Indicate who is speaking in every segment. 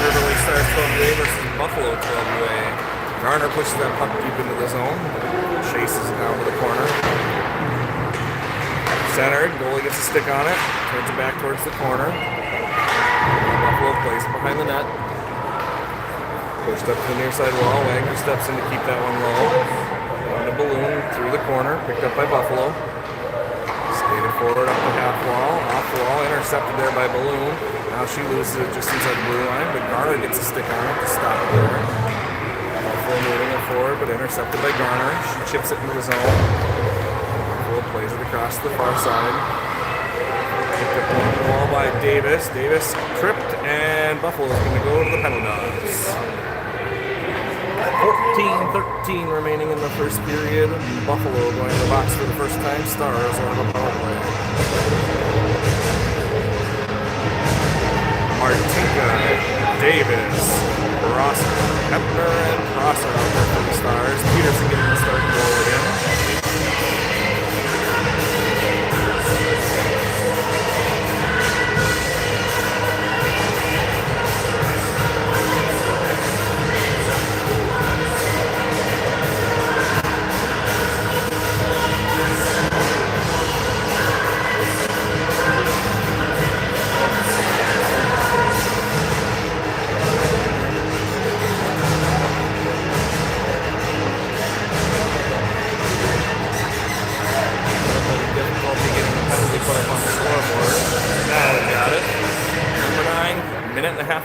Speaker 1: Riverlake Stars 12-way versus Buffalo 12-way. Garner pushes that puck deep into the zone. Chases it down to the corner. Centered. Goalie gets a stick on it. Turns it back towards the corner. Buffalo plays it behind the net. Pushed up to the near side wall. Wagner steps in to keep that one low. On a balloon through the corner. Picked up by Buffalo. Skated forward up the half wall. Off the wall. Intercepted there by Balloon. Now she loses it just inside the blue line. But Garner gets a stick on it to stop it there. Buffalo moving it forward, but intercepted by Garner. She chips it into the zone. Buffalo plays it across the far side. Picked up on the wall by Davis. Davis tripped, and Buffalo's going to go to the penalty dogs. 14-13 remaining in the first period. Buffalo going to the box for the first time. Stars on the power play. Martinka, Davis, Prosser, Hepner, and Prosser out there for the Stars. Peterson getting the start goal again.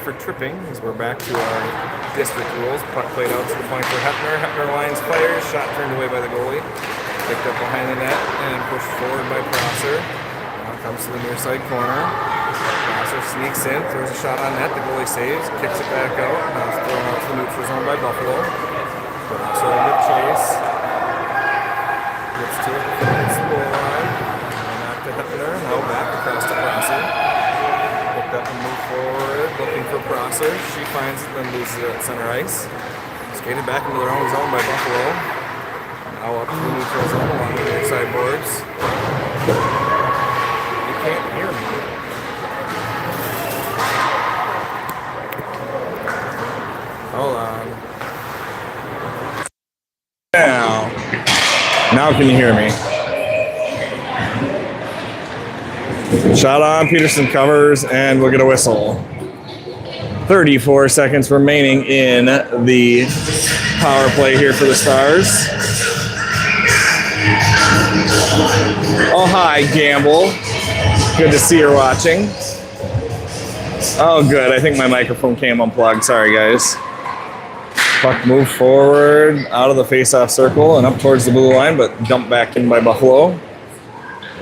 Speaker 1: For tripping, as we're back to our district rules. Puck played out to the point for Hepner. Hepner lines fires. Shot turned away by the goalie. Picked up behind the net and pushed forward by Prosser. Now comes to the near side corner. Prosser sneaks in, throws a shot on net. The goalie saves, kicks it back out. Now it's thrown out to the neutral zone by Buffalo. Prosser a good chase. Gets to it before it hits the goal line. Back to Hepner. Now back across to Prosser. Up and move forward, looking for Prosser. She finds it, then loses it at center ice. Skated back into their own zone by Buffalo. Now up to the neutral zone along the near side boards. You can't hear me. Hold on. Now can you hear me? Shot on, Peterson covers, and we'll get a whistle. 34 seconds remaining in the power play here for the Stars. Oh, hi, Gamble. Good to see you're watching. Oh, good. I think my microphone came unplugged. Sorry, guys. Puck moved forward out of the face-off circle and up towards the blue line, but dumped back in by Buffalo.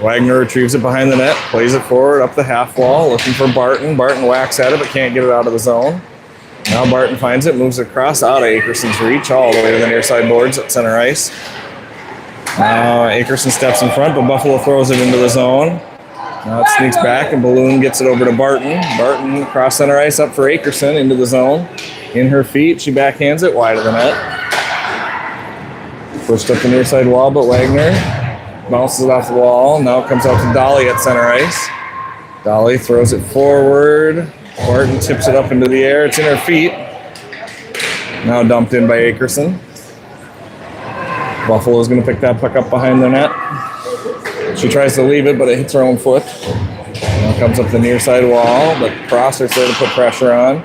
Speaker 1: Wagner retrieves it behind the net, plays it forward up the half wall, looking for Barton. Barton whacks at it, but can't get it out of the zone. Now Barton finds it, moves it across out of Akerson's reach, all the way to the near side boards at center ice. Now Akerson steps in front, but Buffalo throws it into the zone. Now it sneaks back, and Balloon gets it over to Barton. Barton across center ice, up for Akerson, into the zone. In her feet, she backhands it wide of the net. Pushed up the near side wall, but Wagner bounces it off the wall. Now it comes out to Dolly at center ice. Dolly throws it forward. Barton tips it up into the air. It's in her feet. Now dumped in by Akerson. Buffalo's going to pick that puck up behind the net. She tries to leave it, but it hits her own foot. Now comes up the near side wall, but Prosser's there to put pressure on.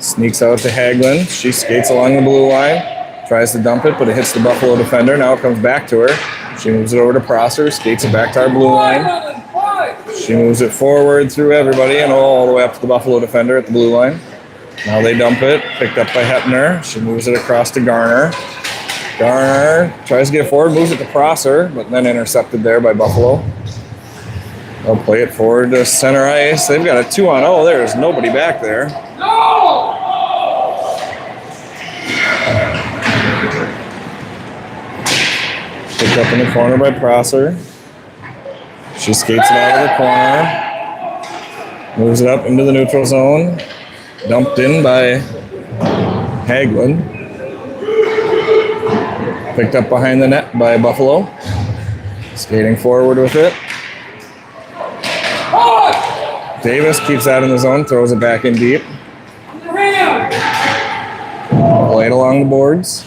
Speaker 1: Sneaks out to Hagelin. She skates along the blue line. Tries to dump it, but it hits the Buffalo defender. Now it comes back to her. She moves it over to Prosser, skates it back to our blue line. She moves it forward through everybody and all the way up to the Buffalo defender at the blue line. Now they dump it, picked up by Hepner. She moves it across to Garner. Garner tries to get it forward, moves it to Prosser, but then intercepted there by Buffalo. They'll play it forward to center ice. They've got a 2-on-0. There's nobody back there. Picked up in the corner by Prosser. She skates it out of the corner. Moves it up into the neutral zone. Dumped in by Hagelin. Picked up behind the net by Buffalo. Skating forward with it. Davis keeps that in the zone, throws it back in deep. along the boards.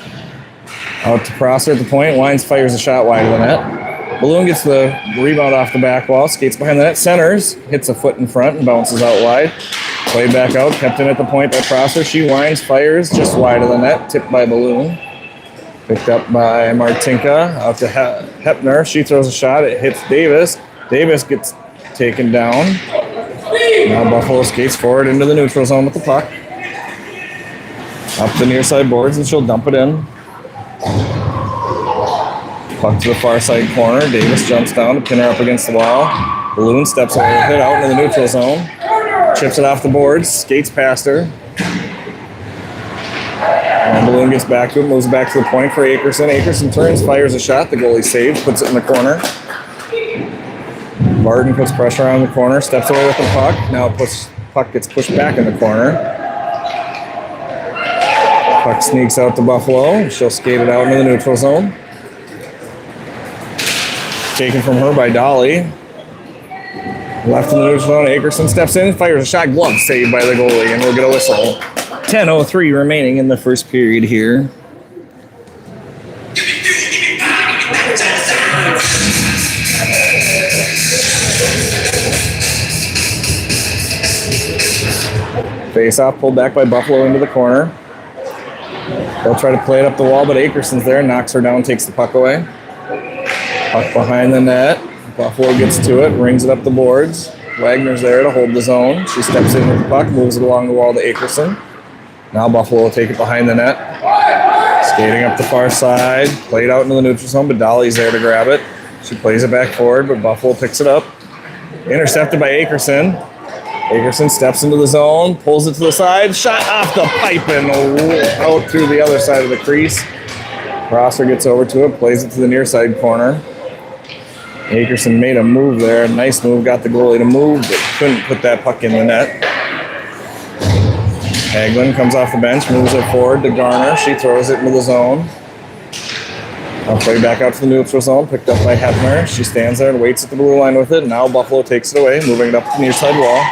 Speaker 1: Out to Prosser at the point. Wines fires a shot wide of the net. Balloon gets the rebound off the back wall. Skates behind the net. Centers. Hits a foot in front and bounces out wide. Played back out. Kept in at the point by Prosser. She winds, fires just wide of the net. Tipped by Balloon. Picked up by Martinka. Out to Hepner. She throws a shot. It hits Davis. Davis gets taken down. Now Buffalo skates forward into the neutral zone with the puck. Up the near side boards, and she'll dump it in. Puck to the far side corner. Davis jumps down to pin her up against the wall. Balloon steps away with it out into the neutral zone. Chips it off the boards, skates past her. And Balloon gets back to it, moves back to the point for Akerson. Akerson turns, fires a shot. The goalie saves, puts it in the corner. Barton puts pressure on the corner, steps away with the puck. Now puck gets pushed back in the corner. Puck sneaks out to Buffalo. She'll skate it out into the neutral zone. Taken from her by Dolly. Left in the neutral zone, Akerson steps in, fires a shot, glove saved by the goalie, and we'll get a whistle. 10:03 remaining in the first period here. Face off, pulled back by Buffalo into the corner. They'll try to play it up the wall, but Akerson's there, knocks her down, takes the puck away. Puck behind the net. Buffalo gets to it, rings it up the boards. Wagner's there to hold the zone. She steps in with the puck, moves it along the wall to Akerson. Now Buffalo will take it behind the net. Skating up the far side, played out into the neutral zone, but Dolly's there to grab it. She plays it back forward, but Buffalo picks it up. Intercepted by Akerson. Akerson steps into the zone, pulls it to the side, shot off the pipe and out through the other side of the crease. Prosser gets over to it, plays it to the near side corner. Akerson made a move there, nice move, got the goalie to move, but couldn't put that puck in the net. Hagelin comes off the bench, moves it forward to Garner. She throws it into the zone. I'll play back out to the neutral zone, picked up by Hepner. She stands there and waits at the blue line with it. Now Buffalo takes it away, moving it up to the near side wall.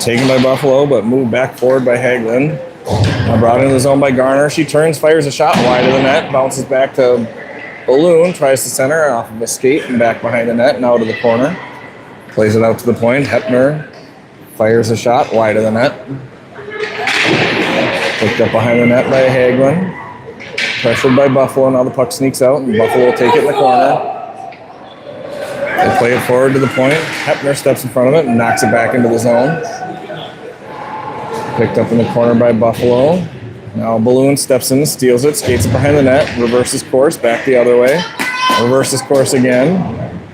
Speaker 1: Taken by Buffalo, but moved back forward by Hagelin. Now brought into the zone by Garner. She turns, fires a shot wide of the net, bounces back to Balloon, tries to center off of a skate and back behind the net, now to the corner. Plays it out to the point. Hepner fires a shot wide of the net. Picked up behind the net by Hagelin. Pressured by Buffalo, now the puck sneaks out, and Buffalo will take it in the corner. They play it forward to the point. Hepner steps in front of it and knocks it back into the zone. Picked up in the corner by Buffalo. Now Balloon steps in, steals it, skates it behind the net, reverses course, back the other way. Reverses course again.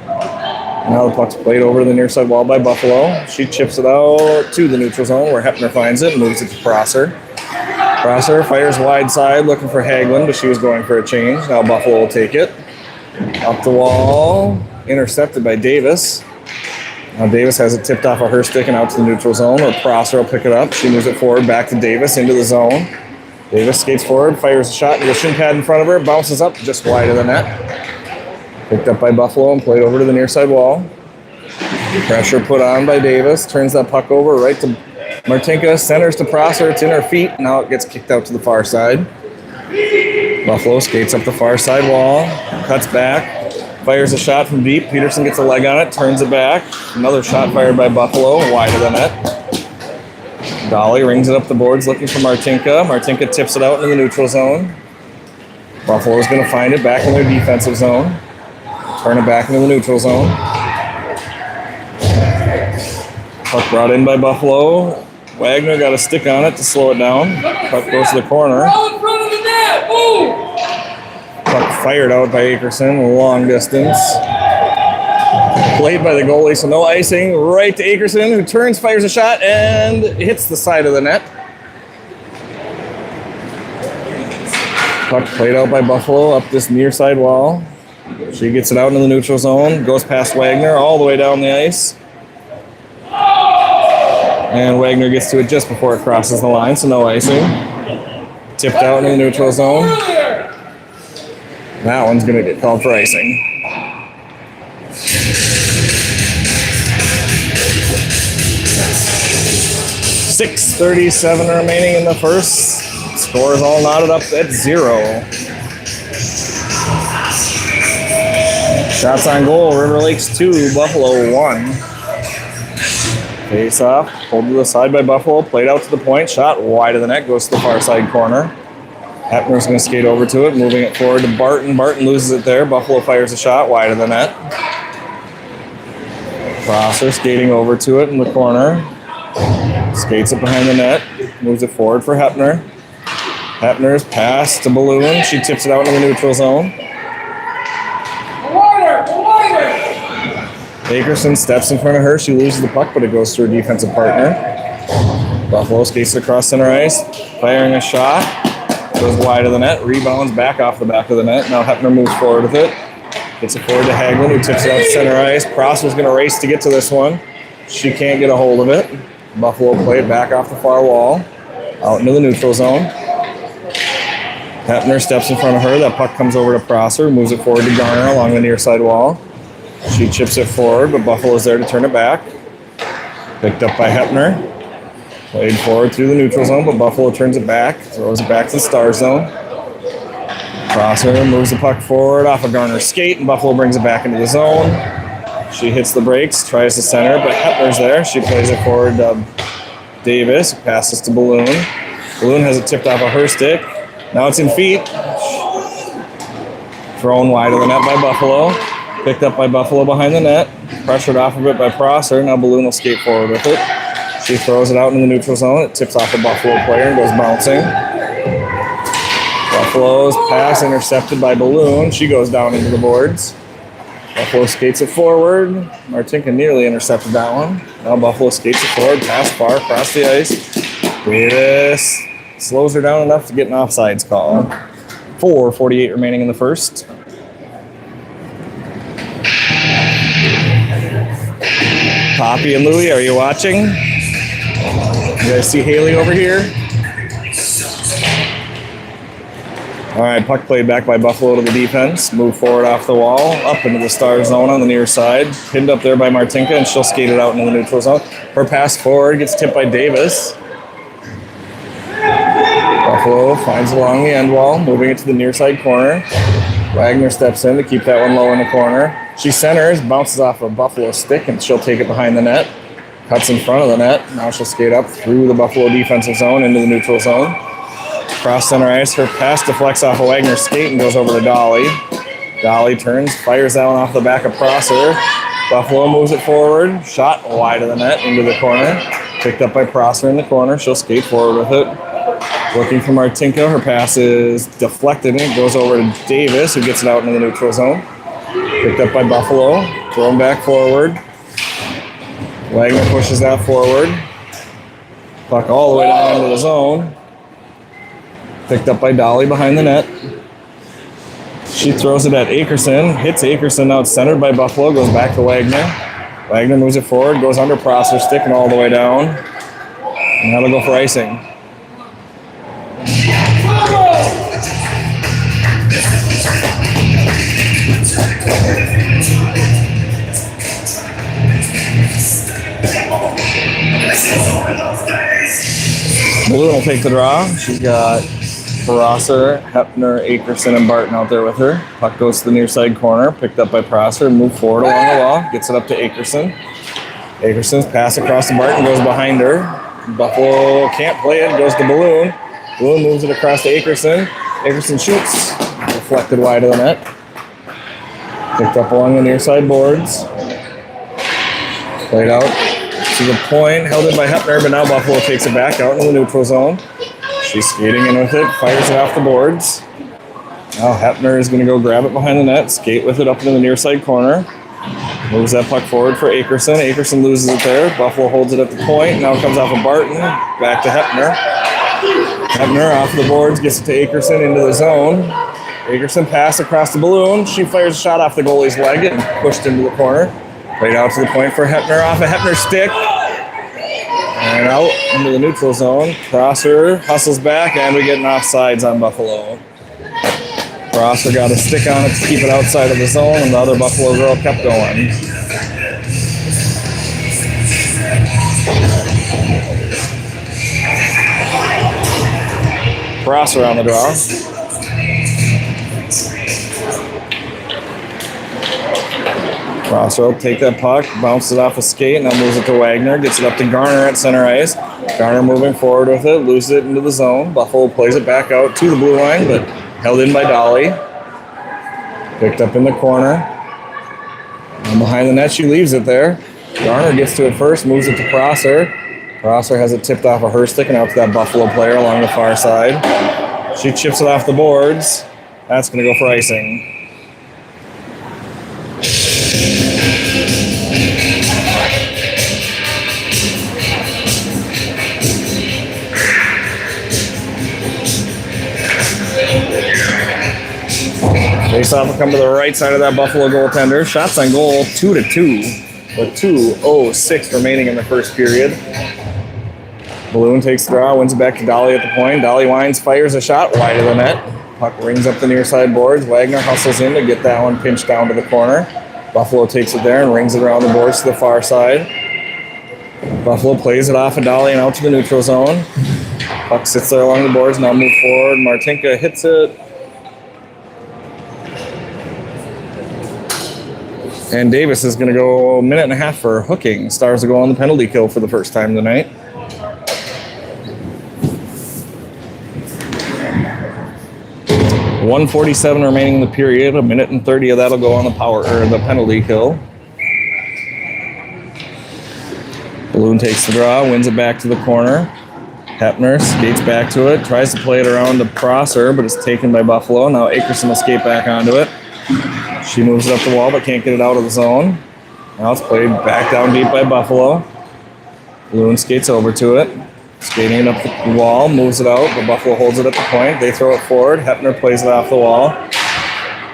Speaker 1: Now the puck's played over to the near side wall by Buffalo. She chips it out to the neutral zone where Hepner finds it and moves it to Prosser. Prosser fires wide side looking for Hagelin, but she was going for a change. Now Buffalo will take it. Up the wall, intercepted by Davis. Now Davis has it tipped off of her stick and out to the neutral zone where Prosser will pick it up. She moves it forward back to Davis into the zone. Davis skates forward, fires a shot into the shin pad in front of her, bounces up just wide of the net. Picked up by Buffalo and played over to the near side wall. Pressure put on by Davis, turns that puck over right to Martinka, centers to Prosser, it's in her feet, now it gets kicked out to the far side. Buffalo skates up the far side wall, cuts back, fires a shot from deep, Peterson gets a leg on it, turns it back, another shot fired by Buffalo, wide of the net. Dolly rings it up the boards looking for Martinka. Martinka tips it out into the neutral zone. Buffalo's going to find it back in their defensive zone. Turn it back into the neutral zone. Puck brought in by Buffalo. Wagner got a stick on it to slow it down. Puck goes to the corner. Puck fired out by Akerson, long distance. Played by the goalie, so no icing. Right to Akerson, who turns, fires a shot, and hits the side of the net. Puck played out by Buffalo up this near side wall. She gets it out into the neutral zone, goes past Wagner all the way down the ice. And Wagner gets to it just before it crosses the line, so no icing. Tipped out into the neutral zone. That one's going to get called for icing. 6:37 remaining in the first. Score is all knotted up at 0. Shots on goal, River Lakes 2, Buffalo 1. Face off, pulled to the side by Buffalo, played out to the point, shot wide of the net, goes to the far side corner. Hepner's going to skate over to it, moving it forward to Barton. Barton loses it there. Buffalo fires a shot wide of the net. Prosser skating over to it in the corner. Skates it behind the net, moves it forward for Hepner. Hepner's pass to Balloon. She tips it out in the neutral zone. Akerson steps in front of her. She loses the puck, but it goes to her defensive partner. Buffalo skates it across center ice, firing a shot. Goes wide of the net, rebounds back off the back of the net. Now Hepner moves forward with it. Gets it forward to Hagelin, who tips it out to center ice. Prosser's going to race to get to this one. She can't get a hold of it. Buffalo play it back off the far wall, out into the neutral zone. Hepner steps in front of her. That puck comes over to Prosser, moves it forward to Garner along the near side wall. She chips it forward, but Buffalo's there to turn it back. Picked up by Hepner. Played forward through the neutral zone, but Buffalo turns it back, throws it back to the star zone. Prosser moves the puck forward off of Garner's skate, and Buffalo brings it back into the zone. She hits the brakes, tries to center, but Hepner's there. She plays it forward to Davis, passes to Balloon. Balloon has it tipped off of her stick. Now it's in feet. Thrown wide of the net by Buffalo. Picked up by Buffalo behind the net. Pressured off of it by Prosser. Now Balloon will skate forward with it. She throws it out in the neutral zone. It tips off a Buffalo player and goes bouncing. Buffalo's pass intercepted by Balloon. She goes down into the boards. Buffalo skates it forward. Martinka nearly intercepted that one. Now Buffalo skates it forward, pass far across the ice. Davis slows her down enough to get an offsides call. 4:48 remaining in the first. Poppy and Louie, are you watching? You guys see Haley over here? All right, puck played back by Buffalo to the defense. Move forward off the wall, up into the star zone on the near side. Pinned up there by Martinka, and she'll skate it out into the neutral zone. Her pass forward gets tipped by Davis. Buffalo finds along the end wall, moving it to the near side corner. Wagner steps in to keep that one low in the corner. She centers, bounces off a Buffalo stick, and she'll take it behind the net. Cuts in front of the net. Now she'll skate up through the Buffalo defensive zone into the neutral zone. Cross center ice, her pass deflects off of Wagner's skate and goes over to Dolly. Dolly turns, fires that one off the back of Prosser. Buffalo moves it forward, shot wide of the net into the corner. Picked up by Prosser in the corner. She'll skate forward with it. Looking for Martinka, her pass is deflected and it goes over to Davis, who gets it out into the neutral zone. Picked up by Buffalo, thrown back forward. Wagner pushes that forward. Puck all the way down into the zone. Picked up by Dolly behind the net. She throws it at Akerson, hits Akerson, now it's centered by Buffalo, goes back to Wagner. Wagner moves it forward, goes under Prosser's stick and all the way down. And now they'll go for icing. Balloon will take the draw. She's got Prosser, Hepner, Akerson, and Barton out there with her. Puck goes to the near side corner, picked up by Prosser, moved forward along the wall, gets it up to Akerson. Akerson's pass across to Barton, goes behind her. Buffalo can't play it, goes to Balloon. Balloon moves it across to Akerson. Akerson shoots, deflected wide of the net. Picked up along the near side boards. Played out to the point, held in by Hepner, but now Buffalo takes it back out in the neutral zone. She's skating in with it, fires it off the boards. Now Hepner is going to go grab it behind the net, skate with it up into the near side corner. Moves that puck forward for Akerson. Akerson loses it there. Buffalo holds it at the point. Now it comes off of Barton, back to Hepner. Hepner off the boards, gets it to Akerson into the zone. Akerson pass across the Balloon. She fires a shot off the goalie's leg and pushed into the corner. Played out to the point for Hepner off of Hepner's stick. And out into the neutral zone. Prosser hustles back, and we get an offsides on Buffalo. Prosser got a stick on it to keep it outside of the zone, and the other Buffalo girl kept going. Prosser on the draw. Prosser will take that puck, bounces it off a skate, now moves it to Wagner, gets it up to Garner at center ice. Garner moving forward with it, loses it into the zone. Buffalo plays it back out to the blue line, but held in by Dolly. Picked up in the corner. And behind the net, she leaves it there. Garner gets to it first, moves it to Prosser. Prosser has it tipped off of her stick and out to that Buffalo player along the far side. She chips it off the boards. That's going to go for icing. Face-off will come to the right side of that Buffalo goaltender. Shots on goal, 2-2, with 2:06 remaining in the first period. Balloon takes the draw, wins it back to Dolly at the point. Dolly winds, fires a shot wide of the net. Puck rings up the near side boards. Wagner hustles in to get that one pinched down to the corner. Buffalo takes it there and rings it around the boards to the far side. Buffalo plays it off of Dolly and out to the neutral zone. Puck sits there along the boards, now move forward. Martinka hits it. And Davis is going to go a minute and a half for hooking. Stars will go on the penalty kill for the first time tonight. .147 remaining in the period. A minute and 30 of that'll go on the the penalty kill. Balloon takes the draw, wins it back to the corner. Hepner skates back to it, tries to play it around to Prosser, but it's taken by Buffalo. Now Akerson will skate back onto it. She moves it up the wall, but can't get it out of the zone. Now it's played back down deep by Buffalo. Balloon skates over to it. Skating it up the wall, moves it out, but Buffalo holds it at the point. They throw it forward. Hepner plays it off the wall.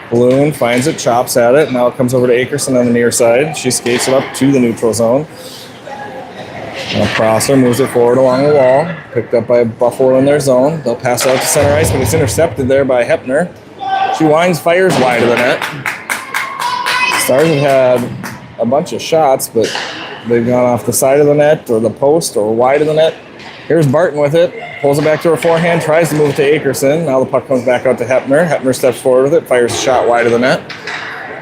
Speaker 1: Balloon finds it, chops at it. Now it comes over to Akerson on the near side. She skates it up to the neutral zone. Now Prosser moves it forward along the wall. Picked up by Buffalo in their zone. They'll pass it out to center ice, but it's intercepted there by Hepner. She winds, fires wide of the net. Stars have had a bunch of shots, but they've gone off the side of the net or the post or wide of the net. Here's Barton with it. Pulls it back to her forehand, tries to move it to Akerson. Now the puck comes back out to Hepner. Hepner steps forward with it, fires a shot wide of the net.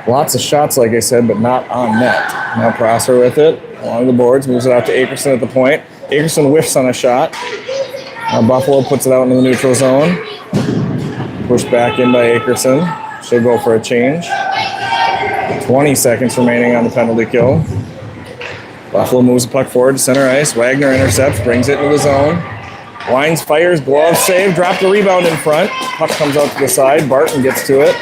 Speaker 1: Lots of shots, like I said, but not on net. Now Prosser with it, along the boards, moves it out to Akerson at the point. Akerson whiffs on a shot. Now Buffalo puts it out into the neutral zone. Pushed back in by Akerson. She'll go for a change. 20 seconds remaining on the penalty kill. Buffalo moves the puck forward to center ice. Wagner intercepts, brings it into the zone. Winds, fires, glove save, dropped the rebound in front. Puck comes out to the side. Barton gets to it.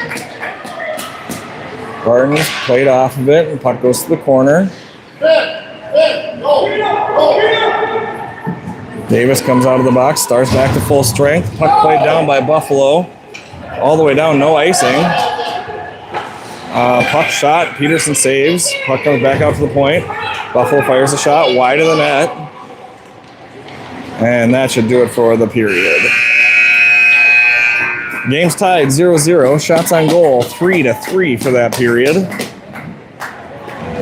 Speaker 1: Barton played off of it, and puck goes to the corner. Davis comes out of the box, Stars back to full strength. Puck played down by Buffalo. All the way down, no icing. Puck shot, Peterson saves. Puck comes back out to the point. Buffalo fires a shot wide of the net. And that should do it for the period. Game's tied 0-0. Shots on goal 3-3 for that period.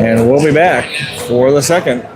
Speaker 1: And we'll be back for the second.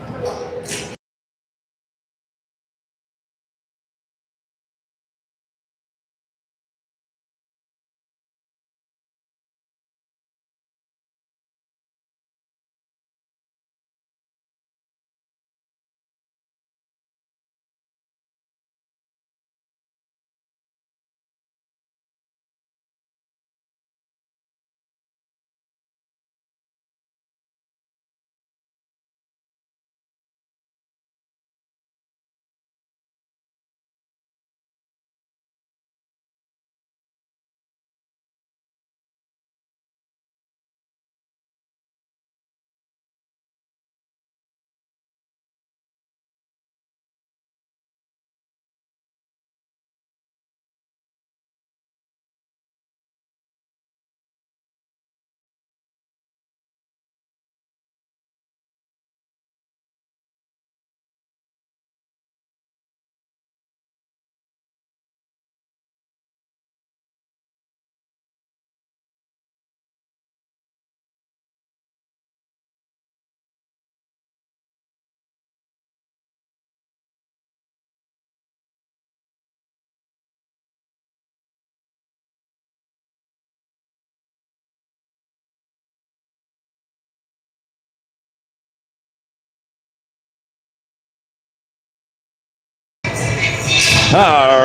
Speaker 1: All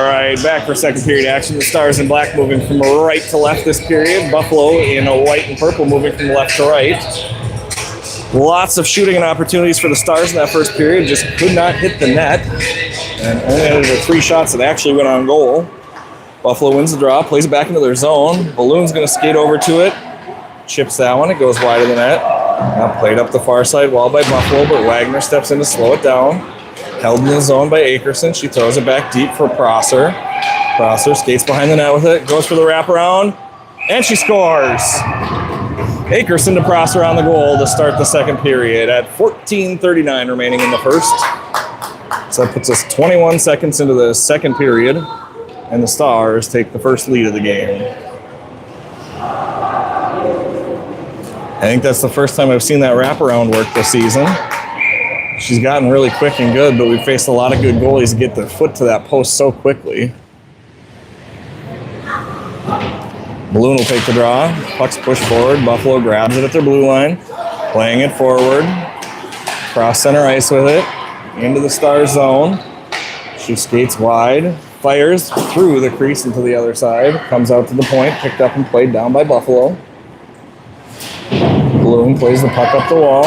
Speaker 1: right, back for second period action. The Stars in black moving from right to left this period. Buffalo in a white and purple moving from left to right. Lots of shooting and opportunities for the Stars in that first period. Just could not hit the net. And only had 3 shots that actually went on goal. Buffalo wins the draw, plays it back into their zone. Balloon's going to skate over to it. Chips that one. It goes wide of the net. Now played up the far side wall by Buffalo, but Wagner steps in to slow it down. Held in the zone by Akerson. She throws it back deep for Prosser. Prosser skates behind the net with it. Goes for the wraparound. And she scores. Akerson to Prosser on the goal to start the second period at 14:39 remaining in the first. So that puts us 21 seconds into the second period. And the Stars take the first lead of the game. I think that's the first time I've seen that wraparound work this season. She's gotten really quick and good, but we've faced a lot of good goalies to get their foot to that post so quickly. Balloon will take the draw. Puck's pushed forward. Buffalo grabs it at their blue line. Playing it forward. Cross center ice with it. Into the Star zone. She skates wide. Fires through the crease into the other side. Comes out to the point. Picked up and played down by Buffalo. Balloon plays the puck up the wall.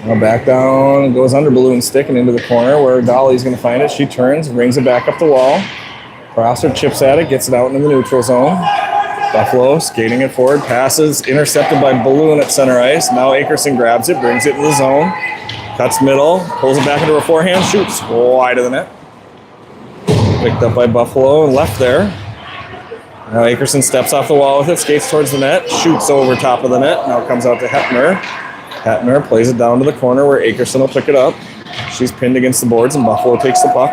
Speaker 1: Now back down, goes under Balloon's stick and into the corner where Dolly's going to find it. She turns, brings it back up the wall. Prosser chips at it, gets it out into the neutral zone. Buffalo skating it forward, passes, intercepted by Balloon at center ice. Now Akerson grabs it, brings it into the zone. Cuts middle, pulls it back into her forehand, shoots wide of the net. Picked up by Buffalo and left there. Now Akerson steps off the wall with it, skates towards the net, shoots over top of the net. Now comes out to Hepner. Hepner plays it down to the corner where Akerson will pick it up. She's pinned against the boards and Buffalo takes the puck.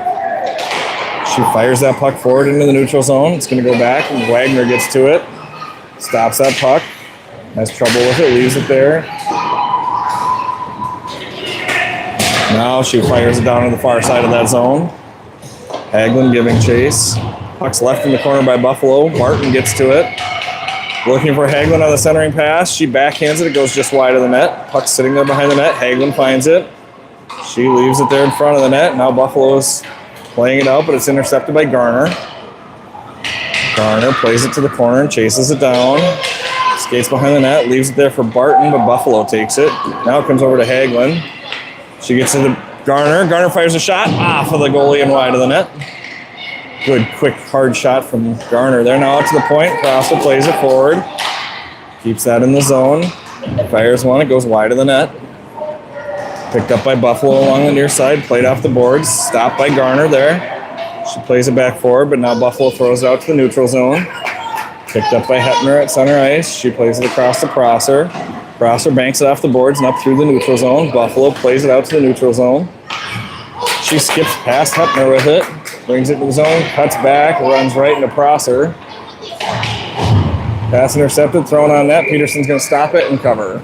Speaker 1: She fires that puck forward into the neutral zone. It's going to go back and Wagner gets to it. Stops that puck. Has trouble with it, leaves it there. Now she fires it down to the far side of that zone. Hagelin giving chase. Puck's left in the corner by Buffalo. Martin gets to it. Looking for Hagelin on the centering pass. She backhands it. It goes just wide of the net. Puck's sitting there behind the net. Hagelin finds it. She leaves it there in front of the net. Now Buffalo's playing it out, but it's intercepted by Garner. Garner plays it to the corner and chases it down. Skates behind the net. Leaves it there for Barton, but Buffalo takes it. Now it comes over to Hagelin. She gets into Garner. Garner fires a shot off of the goalie and wide of the net. Good, quick, hard shot from Garner. They're now out to the point. Prosser plays it forward. Keeps that in the zone. Fires one. It goes wide of the net. Picked up by Buffalo along the near side. Played off the boards. Stopped by Garner there. She plays it back forward, but now Buffalo throws it out to the neutral zone. Picked up by Hepner at center ice. She plays it across to Prosser. Prosser banks it off the boards and up through the neutral zone. Buffalo plays it out to the neutral zone. She skips past Hepner with it. Brings it to the zone, cuts back, runs right into Prosser. Pass intercepted, thrown on net. Peterson's going to stop it and cover.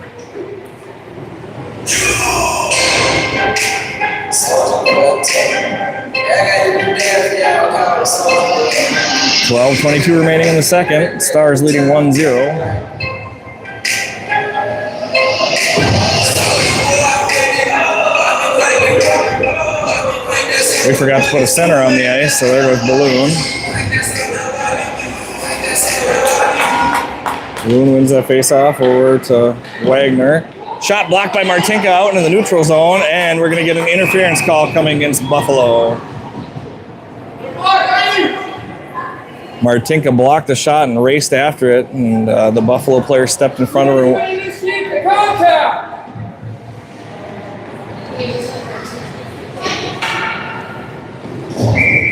Speaker 1: 12:22 remaining in the second. Stars leading 1-0. We forgot to put a center on the ice, so there goes Balloon. Balloon wins that face-off over to Wagner. Shot blocked by Martinka out into the neutral zone, and we're going to get an interference call coming against Buffalo. Martinka blocked the shot and raced after it, and the Buffalo player stepped in front of her.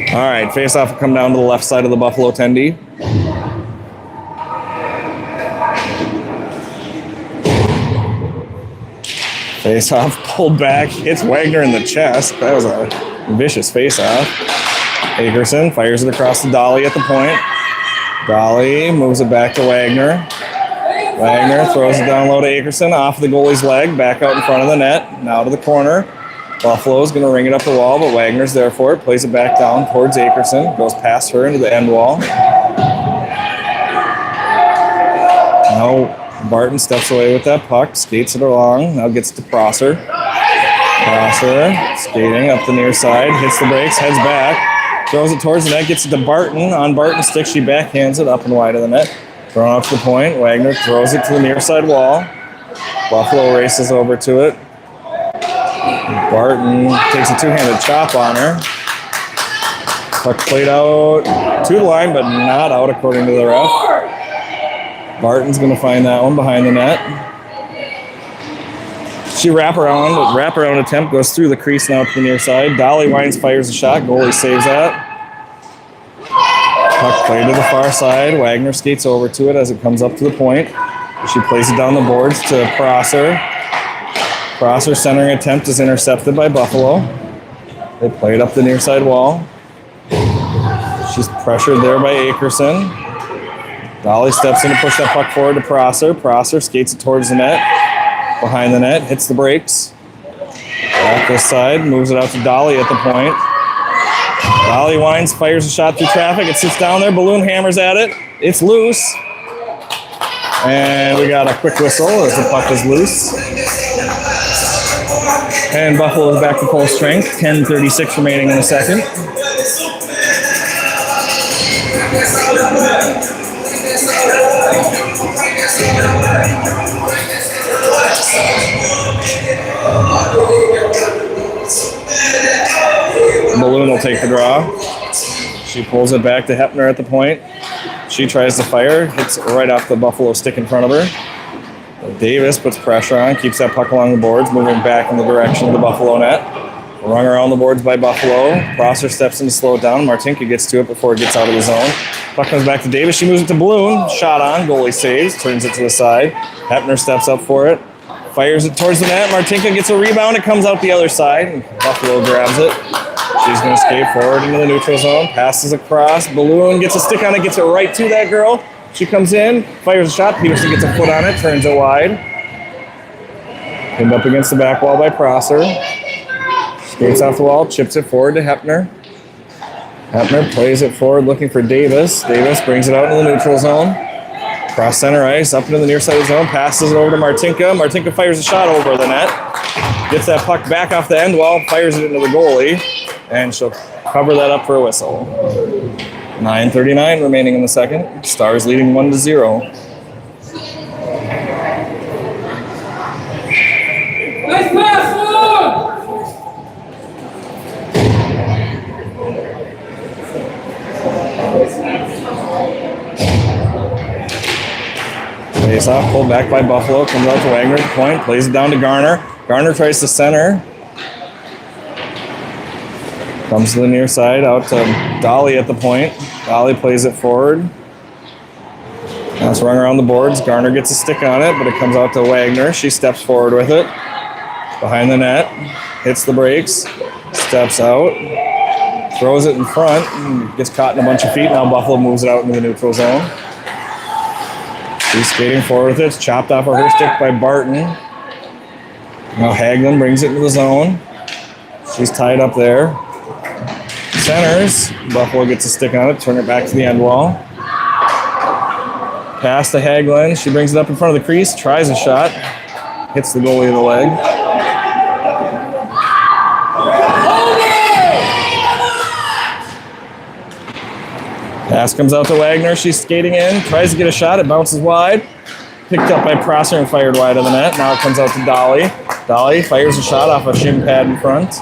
Speaker 1: All right, face-off will come down to the left side of the Buffalo attendee. Face-off pulled back, hits Wagner in the chest. That was a vicious face-off. Akerson fires it across to Dolly at the point. Dolly moves it back to Wagner. Wagner throws it down low to Akerson, off the goalie's leg, back out in front of the net, now to the corner. Buffalo's going to ring it up the wall, but Wagner's there for it. Plays it back down towards Akerson. Goes past her into the end wall. Now Barton steps away with that puck. Skates it along. Now gets to Prosser. Prosser skating up the near side. Hits the brakes. Heads back. Throws it towards the net, gets it to Barton. On Barton's stick, she backhands it up and wide of the net. Thrown out to the point. Wagner throws it to the near side wall. Buffalo races over to it. Barton takes a two-handed chop on her. Puck played out to the line, but not out according to the ref. Barton's going to find that one behind the net. She wraparound attempt goes through the crease now to the near side. Dolly Wines fires a shot. Goalie saves that. Puck played to the far side. Wagner skates over to it as it comes up to the point. She plays it down the boards to Prosser. Prosser's centering attempt is intercepted by Buffalo. They play it up the near side wall. She's pressured there by Akerson. Dolly steps in to push that puck forward to Prosser. Prosser skates it towards the net. Behind the net, hits the brakes. Off this side, moves it out to Dolly at the point. Dolly Wines fires a shot through traffic. It sits down there. Balloon hammers at it. It's loose. And we got a quick whistle as the puck is loose. And Buffalo is back to full strength. 10:36 remaining in the second. Balloon will take the draw. She pulls it back to Hepner at the point. She tries to fire, hits right off the Buffalo stick in front of her. Davis puts pressure on, keeps that puck along the boards, moving back in the direction of the Buffalo net. Rung around the boards by Buffalo. Prosser steps in to slow it down. Martinka gets to it before it gets out of the zone. Puck comes back to Davis. She moves it to Balloon. Shot on. Goalie saves. Turns it to the side. Hepner steps up for it. Fires it towards the net. Martinka gets a rebound. It comes out the other side. And Buffalo grabs it. She's going to skate forward into the neutral zone. Passes across. Balloon gets a stick on it. Gets it right to that girl. She comes in. Fires a shot. Peterson gets a foot on it. Turns it wide. Pinned up against the back wall by Prosser. Skates off the wall. Chips it forward to Hepner. Hepner plays it forward looking for Davis. Davis brings it out into the neutral zone. Cross center ice. Up into the near side of the zone. Passes it over to Martinka. Martinka fires a shot over the net. Gets that puck back off the end wall. Fires it into the goalie. And she'll cover that up for a whistle. 9:39 remaining in the second. Stars leading 1-0.
Speaker 2: Nice pass,
Speaker 1: Face off, pulled back by Buffalo. Comes out to Wagner at the point. Plays it down to Garner. Garner tries to center. Comes to the near side, out to Dolly at the point. Dolly plays it forward. Now it's rung around the boards. Garner gets a stick on it, but it comes out to Wagner. She steps forward with it. Behind the net. Hits the brakes. Steps out. Throws it in front. And gets caught in a bunch of feet. Now Buffalo moves it out into the neutral zone. She's skating forward with it. It's chopped off of her stick by Barton. Now Hagelin brings it into the zone. She's tied up there. Centers. Buffalo gets a stick on it. Turn it back to the end wall. Pass to Hagelin. She brings it up in front of the crease. Tries a shot. Hits the goalie in the leg. Pass comes out to Wagner. She's skating in. Tries to get a shot. It bounces wide. Picked up by Prosser and fired wide of the net. Now it comes out to Dolly. Dolly fires a shot off a shin pad in front.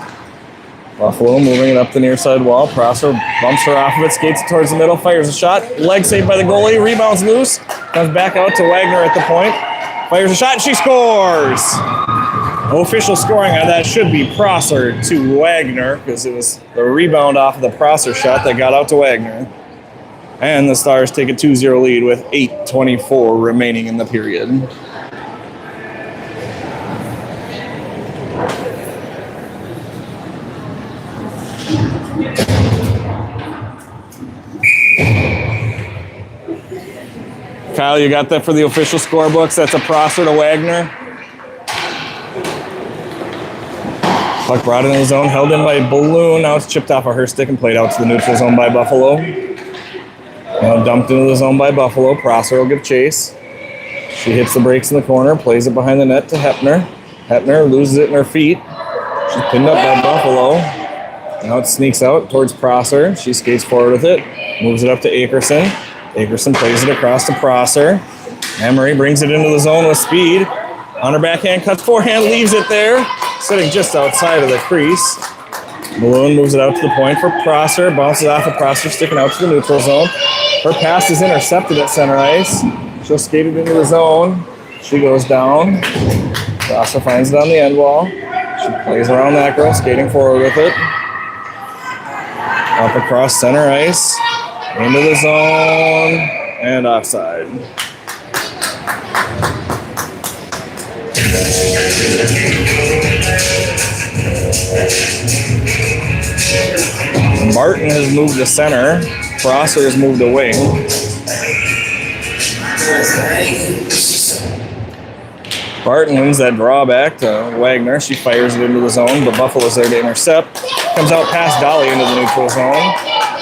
Speaker 1: Buffalo moving it up the near side wall. Prosser bumps her off of it, skates towards the middle, fires a shot. Leg saved by the goalie, rebounds loose. Comes back out to Wagner at the point. Fires a shot, and she scores! Official scoring on that should be Prosser to Wagner, because it was the rebound off of the Prosser shot that got out to Wagner. And the Stars take a 2-0 lead with 8:24 remaining in the period. Kyle, you got that for the official scorebooks? That's a Prosser to Wagner. Puck brought into the zone, held in by Balloon. Now it's chipped off of her stick and played out to the neutral zone by Buffalo. Now dumped into the zone by Buffalo. Prosser will give chase. She hits the brakes in the corner, plays it behind the net to Hepner. Hepner loses it in her feet. She's pinned up by Buffalo. Now it sneaks out towards Prosser. She skates forward with it, moves it up to Akerson. Akerson plays it across to Prosser. Emery brings it into the zone with speed. On her backhand, cuts forehand, leaves it there, sitting just outside of the crease. Balloon moves it out to the point for Prosser, bounces off of Prosser, sticking out to the neutral zone. Her pass is intercepted at center ice. She'll skate it into the zone. She goes down. Prosser finds it on the end wall. She plays around that girl, skating forward with it. Up across center ice, into the zone, and offside. Martin has moved to center. Prosser has moved to wing. Barton wins that drawback to Wagner. She fires it into the zone, but Buffalo's there to intercept. Comes out past Dolly into the neutral zone.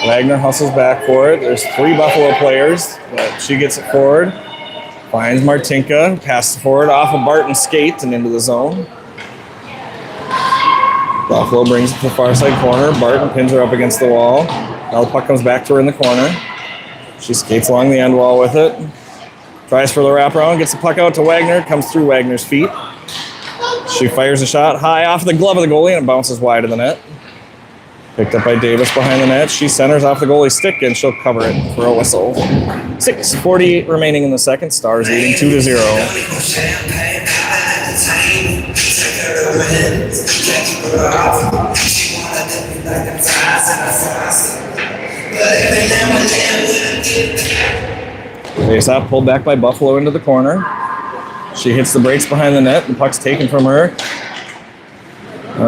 Speaker 1: Wagner hustles back for it. There's 3 Buffalo players, but she gets it forward. Finds Martinka, passes forward off of Barton's skate and into the zone. Buffalo brings it to the far side corner. Barton pins her up against the wall. Now the puck comes back to her in the corner. She skates along the end wall with it. Tries for the wraparound, gets the puck out to Wagner, comes through Wagner's feet. She fires a shot high off the glove of the goalie and it bounces wide of the net. Picked up by Davis behind the net. She centers off the goalie's stick and she'll cover it for a whistle. 6:48 remaining in the second. Stars leading 2-0. Face off, pulled back by Buffalo into the corner. She hits the brakes behind the net. The puck's taken from her.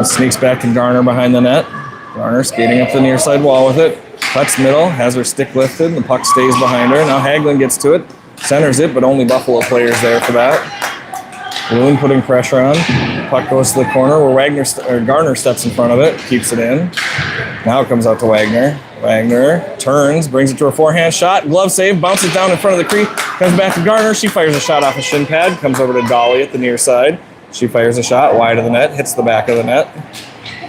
Speaker 1: Sneaks back to Garner behind the net. Garner skating up the near side wall with it. Cuts middle, has her stick lifted. The puck stays behind her. Now Hagelin gets to it. Centers it, but only Buffalo players there for that. Balloon putting pressure on. Puck goes to the corner where Garner steps in front of it. Keeps it in. Now it comes out to Wagner. Wagner turns, brings it to her forehand shot. Glove save, bounces down in front of the crease. Comes back to Garner. She fires a shot off a shin pad. Comes over to Dolly at the near side. She fires a shot wide of the net. Hits the back of the net.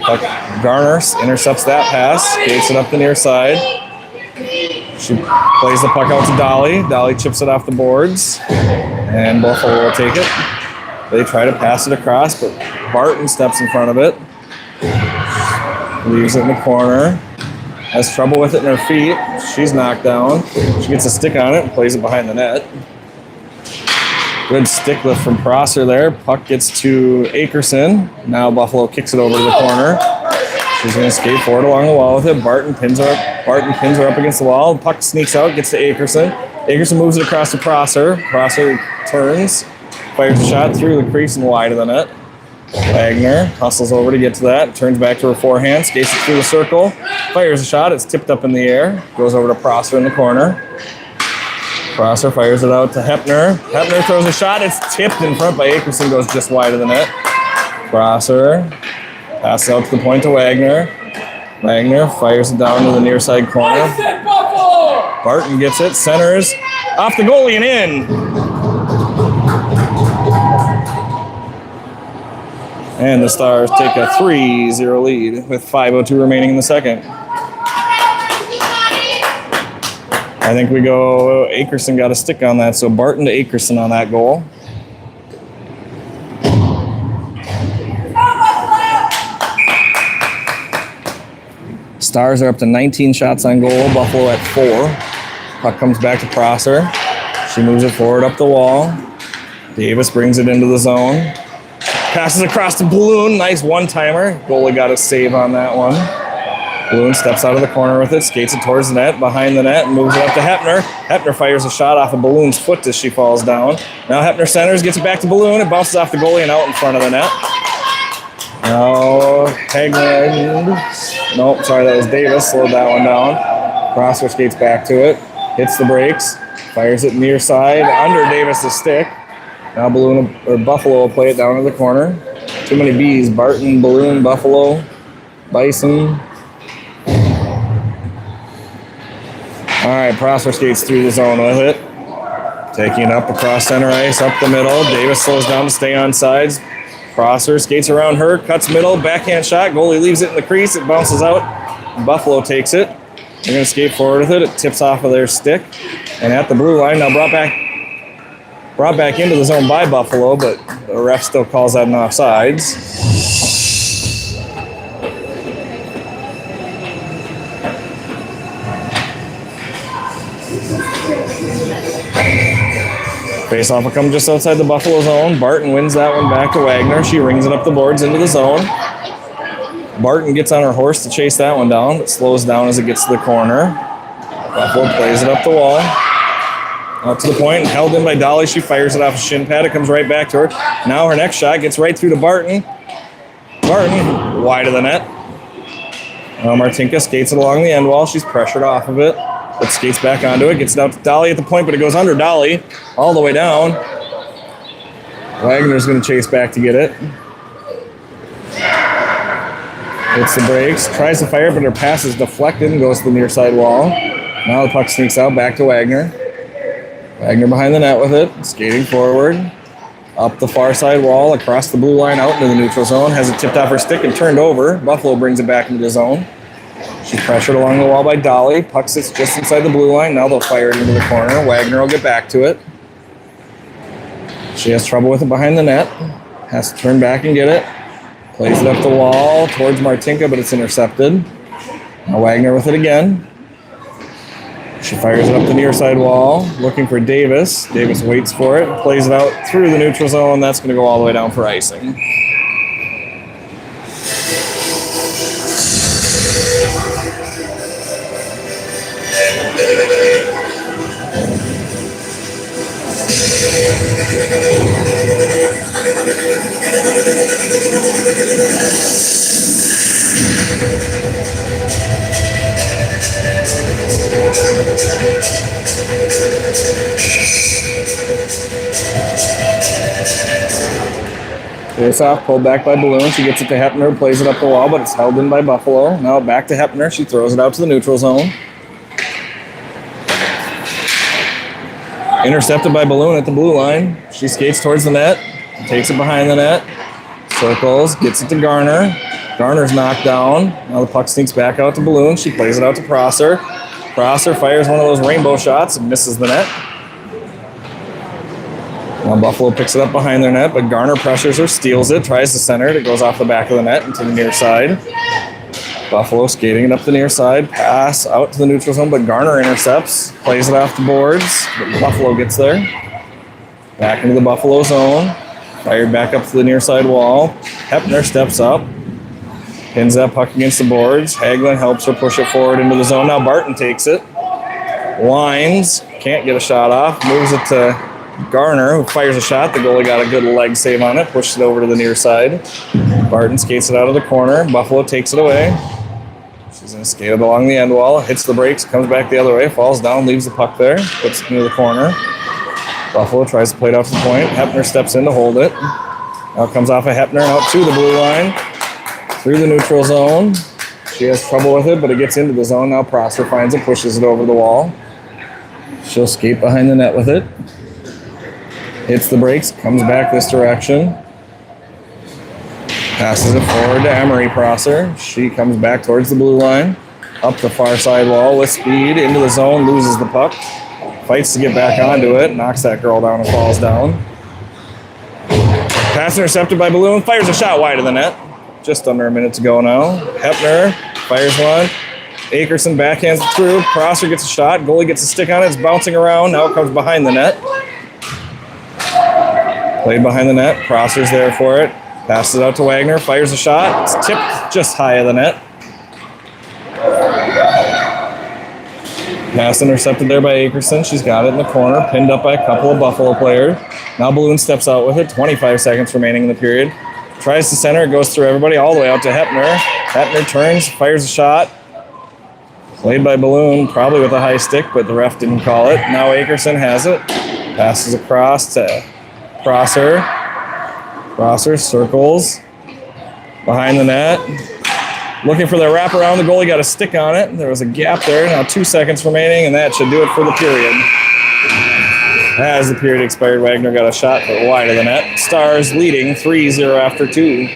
Speaker 1: Puck, Garner intercepts that pass. Skates it up the near side. She plays the puck out to Dolly. Dolly chips it off the boards. And Buffalo will take it. They try to pass it across, but Barton steps in front of it. Leaves it in the corner. Has trouble with it in her feet. She's knocked down. She gets a stick on it and plays it behind the net. Good stick lift from Prosser there. Puck gets to Akerson. Now Buffalo kicks it over to the corner. She's going to skate forward along the wall with it. Barton pins her up against the wall. The puck sneaks out, gets to Akerson. Akerson moves it across to Prosser. Prosser turns, fires a shot through the crease and wide of the net. Wagner hustles over to get to that. Turns back to her forehand, skates it through the circle, fires a shot. It's tipped up in the air. Goes over to Prosser in the corner. Prosser fires it out to Hepner. Hepner throws a shot. It's tipped in front by Akerson. Goes just wide of the net. Prosser passes out to the point to Wagner. Wagner fires it down to the near side corner. Barton gets it. Centers off the goalie and in. And the Stars take a 3-0 lead with 5:02 remaining in the second. I think we go, Akerson got a stick on that, so Barton to Akerson on that goal. Stars are up to 19 shots on goal, Buffalo at 4. Puck comes back to Prosser. She moves it forward up the wall. Davis brings it into the zone. Passes across to Balloon. Nice one-timer. Goalie got a save on that one. Balloon steps out of the corner with it, skates it towards the net, behind the net, and moves it up to Hepner. Hepner fires a shot off of Balloon's foot as she falls down. Now Hepner centers, gets it back to Balloon. It bounces off the goalie and out in front of the net. Now Hagelin. Nope, sorry, that was Davis. Slowed that one down. Prosser skates back to it. Hits the brakes. Fires it near side under Davis' stick. Now Buffalo will play it down to the corner. Too many B's. Barton, Balloon, Buffalo, Bison. All right, Prosser skates through the zone with it. Taking it up across center ice, up the middle. Davis slows down to stay on sides. Prosser skates around her, cuts middle, backhand shot. Goalie leaves it in the crease. It bounces out. Buffalo takes it. They're going to skate forward with it. It tips off of their stick. And at the blue line, now brought back into the zone by Buffalo, but the ref still calls that an offsides. Face-off will come just outside the Buffalo zone. Barton wins that one back to Wagner. She rings it up the boards into the zone. Barton gets on her horse to chase that one down, but slows down as it gets to the corner. Buffalo plays it up the wall. Out to the point, and held in by Dolly. She fires it off a shin pad. It comes right back to her. Now her next shot gets right through to Barton. Barton, wide of the net. Martinka skates it along the end wall. She's pressured off of it, but skates back onto it. Gets it out to Dolly at the point, but it goes under Dolly all the way down. Wagner's going to chase back to get it. Hits the brakes, tries to fire, but her pass is deflected and goes to the near side wall. Now the puck sneaks out back to Wagner. Wagner behind the net with it, skating forward. Up the far side wall, across the blue line, out into the neutral zone. Has it tipped off her stick and turned over. Buffalo brings it back into the zone. She's pressured along the wall by Dolly. Puck sits just inside the blue line. Now they'll fire it into the corner. Wagner will get back to it. She has trouble with it behind the net. Has to turn back and get it. Plays it up the wall towards Martinka, but it's intercepted. Now Wagner with it again. She fires it up the near side wall, looking for Davis. Davis waits for it, plays it out through the neutral zone. That's going to go all the way down for icing. Face off, pulled back by Balloon. She gets it to Hepner, plays it up the wall, but it's held in by Buffalo. Now back to Hepner. She throws it out to the neutral zone. Intercepted by Balloon at the blue line. She skates towards the net, takes it behind the net, circles, gets it to Garner. Garner's knocked down. Now the puck sneaks back out to Balloon. She plays it out to Prosser. Prosser fires one of those rainbow shots and misses the net. Now Buffalo picks it up behind their net, but Garner pressures her, steals it, tries to center it. It goes off the back of the net into the near side. Buffalo skating it up the near side, pass out to the neutral zone, but Garner intercepts, plays it off the boards, but Buffalo gets there. Back into the Buffalo zone, fired back up to the near side wall. Hepner steps up, pins that puck against the boards. Hagelin helps her push it forward into the zone. Now Barton takes it, winds, can't get a shot off, moves it to Garner, who fires a shot. The goalie got a good leg save on it, pushes it over to the near side. Barton skates it out of the corner. Buffalo takes it away. She's going to skate it along the end wall, hits the brakes, comes back the other way, falls down, leaves the puck there, puts it into the corner. Buffalo tries to play it off the point. Hepner steps in to hold it. Now comes off of Hepner out to the blue line, through the neutral zone. She has trouble with it, but it gets into the zone. Now Prosser finds it, pushes it over the wall. She'll skate behind the net with it. Hits the brakes, comes back this direction. Passes it forward to Emery Prosser. She comes back towards the blue line. Up the far side wall with speed, into the zone, loses the puck. Fights to get back onto it, knocks that girl down and falls down. Pass intercepted by Balloon, fires a shot wide of the net. Just under a minute to go now. Hepner fires one. Akerson backhands it through. Prosser gets a shot. Goalie gets a stick on it. It's bouncing around. Now it comes behind the net. Played behind the net. Prosser's there for it. Passes it out to Wagner. Fires a shot. It's tipped just high of the net. Pass intercepted there by Akerson. She's got it in the corner. Pinned up by a couple of Buffalo players. Now Balloon steps out with it. 25 seconds remaining in the period. Tries to center. It goes through everybody all the way out to Hepner. Hepner turns. Fires a shot. Played by Balloon. Probably with a high stick, but the ref didn't call it. Now Akerson has it. Passes across to Prosser. Prosser circles behind the net. Looking for the wraparound. The goalie got a stick on it. There was a gap there. Now 2 seconds remaining, and that should do it for the period. As the period expired, Wagner got a shot but wide of the net. Stars leading 3-0 after 2.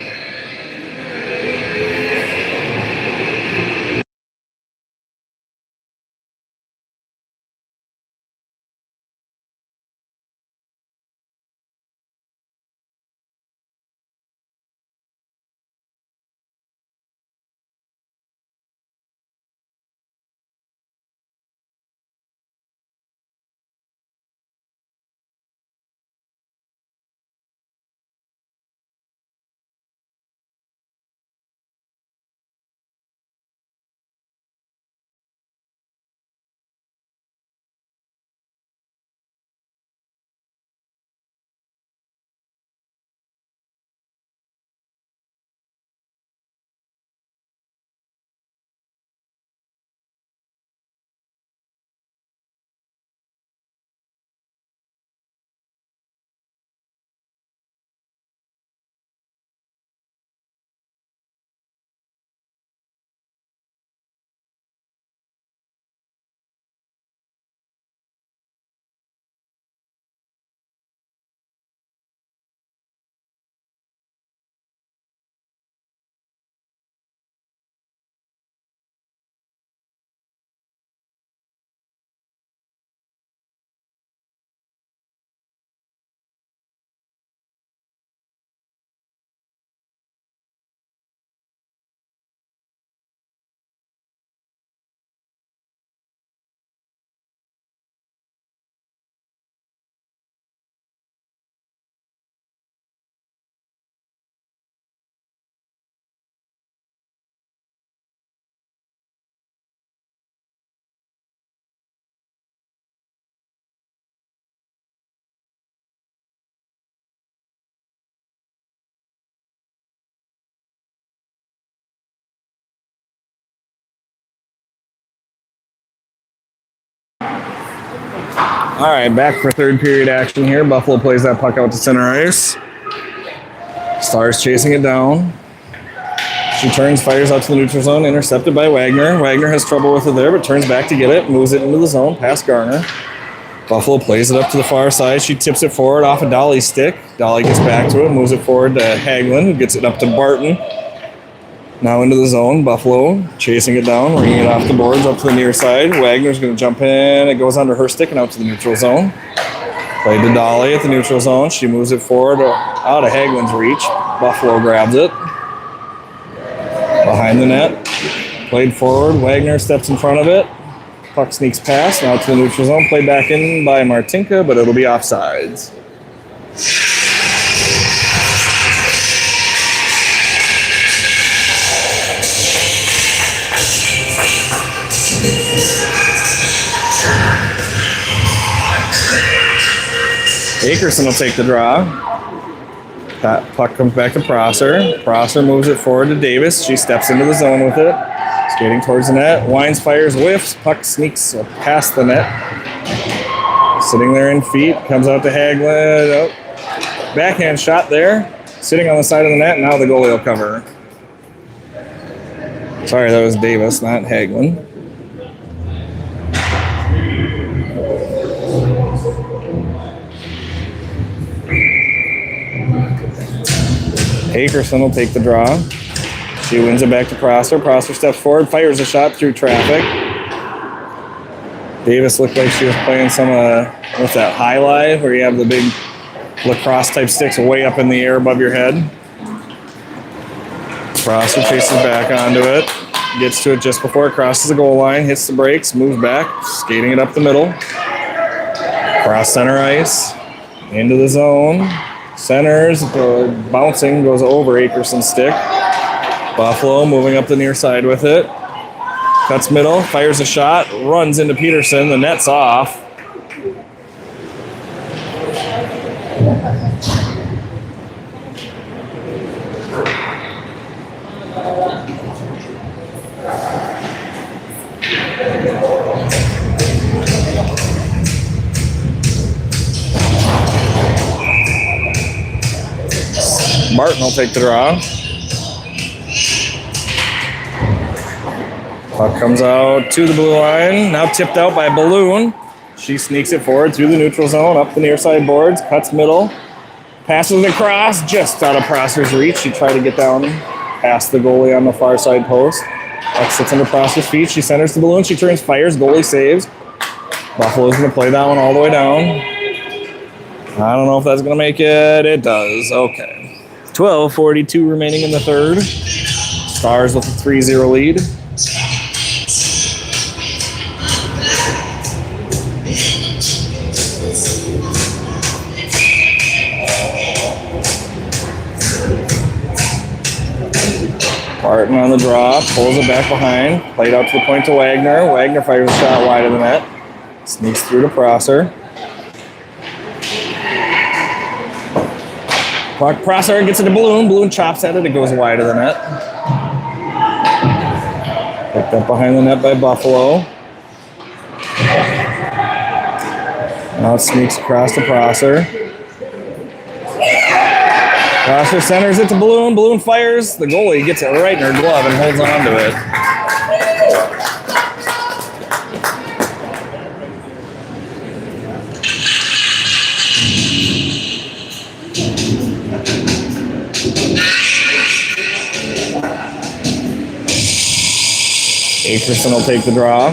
Speaker 1: All right, back for third period action here. Buffalo plays that puck out to center ice. Stars chasing it down. She turns, fires out to the neutral zone, intercepted by Wagner. Wagner has trouble with it there, but turns back to get it, moves it into the zone, past Garner. Buffalo plays it up to the far side. She tips it forward off of Dolly's stick. Dolly gets back to it, moves it forward to Hagelin, who gets it up to Barton. Now into the zone. Buffalo chasing it down, ringing it off the boards up to the near side. Wagner's going to jump in. It goes under her stick and out to the neutral zone. Played to Dolly at the neutral zone. She moves it forward out of Hagelin's reach. Buffalo grabs it. Behind the net. Played forward. Wagner steps in front of it. Puck sneaks past. Now to the neutral zone. Played back in by Martinka, but it'll be offsides. Akerson will take the draw. That puck comes back to Prosser. Prosser moves it forward to Davis. She steps into the zone with it. Skating towards the net. Wines, fires, whiffs. Puck sneaks past the net. Sitting there in feet. Comes out to Hagelin. Oh. Backhand shot there. Sitting on the side of the net. Now the goalie will cover. Sorry, that was Davis, not Hagelin. Akerson will take the draw. She wins it back to Prosser. Prosser steps forward, fires a shot through traffic. Davis looked like she was playing some, what's that, highlight, where you have the big lacrosse type sticks way up in the air above your head. Prosser chases back onto it. Gets to it just before it crosses the goal line, hits the brakes, moves back, skating it up the middle. Cross center ice, into the zone. Centers, bouncing, goes over Akerson's stick. Buffalo moving up the near side with it. Cuts middle, fires a shot, runs into Peterson. The net's off. Martin will take the draw. Puck comes out to the blue line. Now tipped out by Balloon. She sneaks it forward through the neutral zone, up the near side boards, cuts middle, passes it across, just out of Prosser's reach. She tried to get down past the goalie on the far side post. Puck sits under Prosser's feet. She centers the Balloon. She turns, fires, goalie saves. Buffalo's going to play that one all the way down. I don't know if that's going to make it. It does. Okay. 12:42 remaining in the third. Stars with a 3-0 lead. Barton on the draw, pulls it back behind, played out to the point to Wagner. Wagner fires a shot wide of the net. Sneaks through to Prosser. Prosser gets it to Balloon. Balloon chops at it. It goes wide of the net. Picked up behind the net by Buffalo. Now it sneaks across to Prosser. Prosser centers it to Balloon. Balloon fires. The goalie gets it right in her glove and holds on to it. Akerson will take the draw.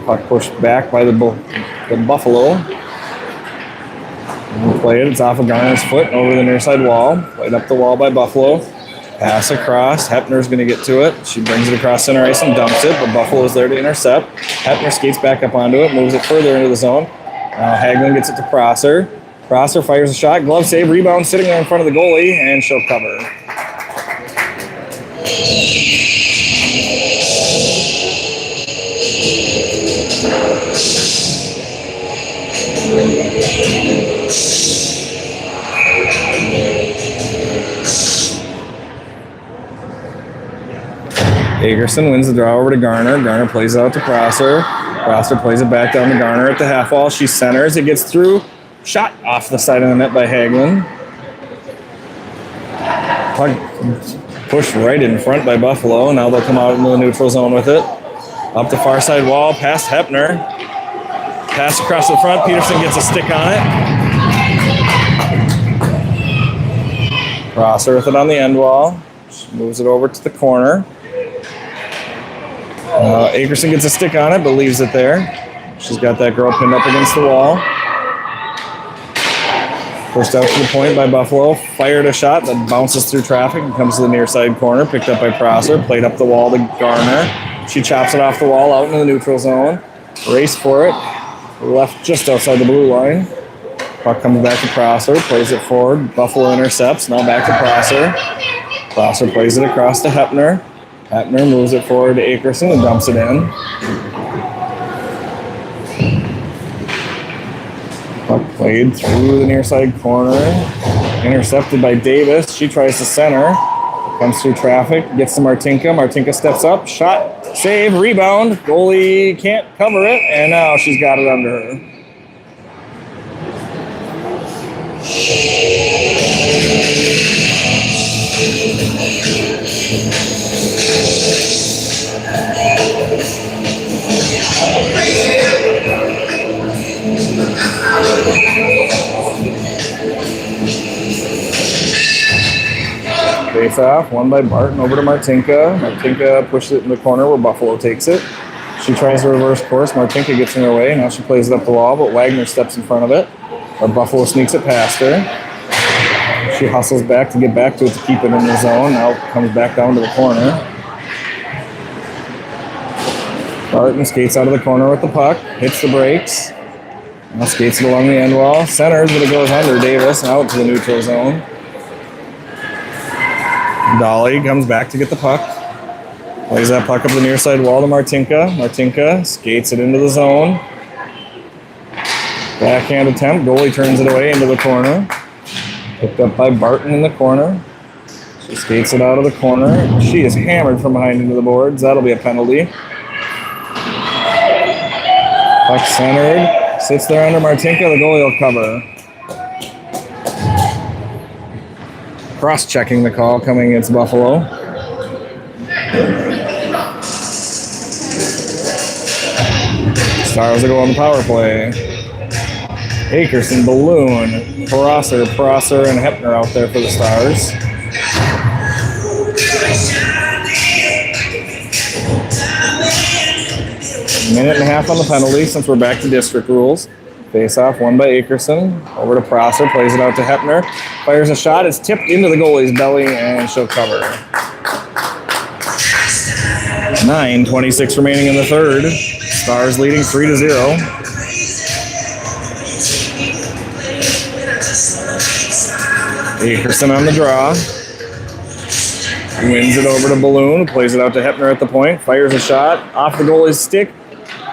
Speaker 1: Puck pushed back by the Buffalo. We'll play it. It's off of Garner's foot over the near side wall. Played up the wall by Buffalo. Pass across. Hepner's going to get to it. She brings it across center ice and dumps it, but Buffalo's there to intercept. Hepner skates back up onto it, moves it further into the zone. Now Hagelin gets it to Prosser. Prosser fires a shot. Glove save. Rebound sitting there in front of the goalie, and she'll cover. Akerson wins the draw over to Garner. Garner plays it out to Prosser. Prosser plays it back down to Garner at the half wall. She centers. It gets through. Shot off the side of the net by Hagelin. Puck pushed right in front by Buffalo. Now they'll come out into the neutral zone with it. Up the far side wall, past Hepner. Pass across the front. Peterson gets a stick on it. Prosser with it on the end wall. She moves it over to the corner. Akerson gets a stick on it, but leaves it there. She's got that girl pinned up against the wall. Pushed out to the point by Buffalo. Fired a shot that bounces through traffic and comes to the near side corner. Picked up by Prosser. Played up the wall to Garner. She chops it off the wall out into the neutral zone. Race for it. Left just outside the blue line. Puck comes back to Prosser. Plays it forward. Buffalo intercepts. Now back to Prosser. Prosser plays it across to Hepner. Hepner moves it forward to Akerson and dumps it in. Puck played through the near side corner. Intercepted by Davis. She tries to center. Comes through traffic. Gets to Martinka. Martinka steps up. Shot. Save. Rebound. Goalie can't cover it. And now she's got it under her. Face off, won by Barton over to Martinka. Martinka pushes it in the corner where Buffalo takes it. She tries to reverse course. Martinka gets in her way. Now she plays it up the wall, but Wagner steps in front of it. But Buffalo sneaks it past her. She hustles back to get back to it to keep it in the zone. Now comes back down to the corner. Barton skates out of the corner with the puck. Hits the brakes. Now skates it along the end wall. Centers, but it goes under Davis and out to the neutral zone. Dolly comes back to get the puck. Plays that puck up the near side wall to Martinka. Martinka skates it into the zone. Backhand attempt. Goalie turns it away into the corner. Picked up by Barton in the corner. She skates it out of the corner. She is hammered from behind into the boards. That'll be a penalty. Puck centered. Sits there under Martinka. The goalie will cover. Cross-checking the call coming against Buffalo. Stars will go on the power play. Akerson, Balloon, Prosser, and Hepner out there for the Stars. Minute and a half on the penalty since we're back to district rules. Face-off won by Akerson. Over to Prosser, plays it out to Hepner. Fires a shot, it's tipped into the goalie's belly, and she'll cover. 9:26 remaining in the third. Stars leading 3-0. Akerson on the draw. Wins it over to Balloon, plays it out to Hepner at the point. Fires a shot off the goalie's stick.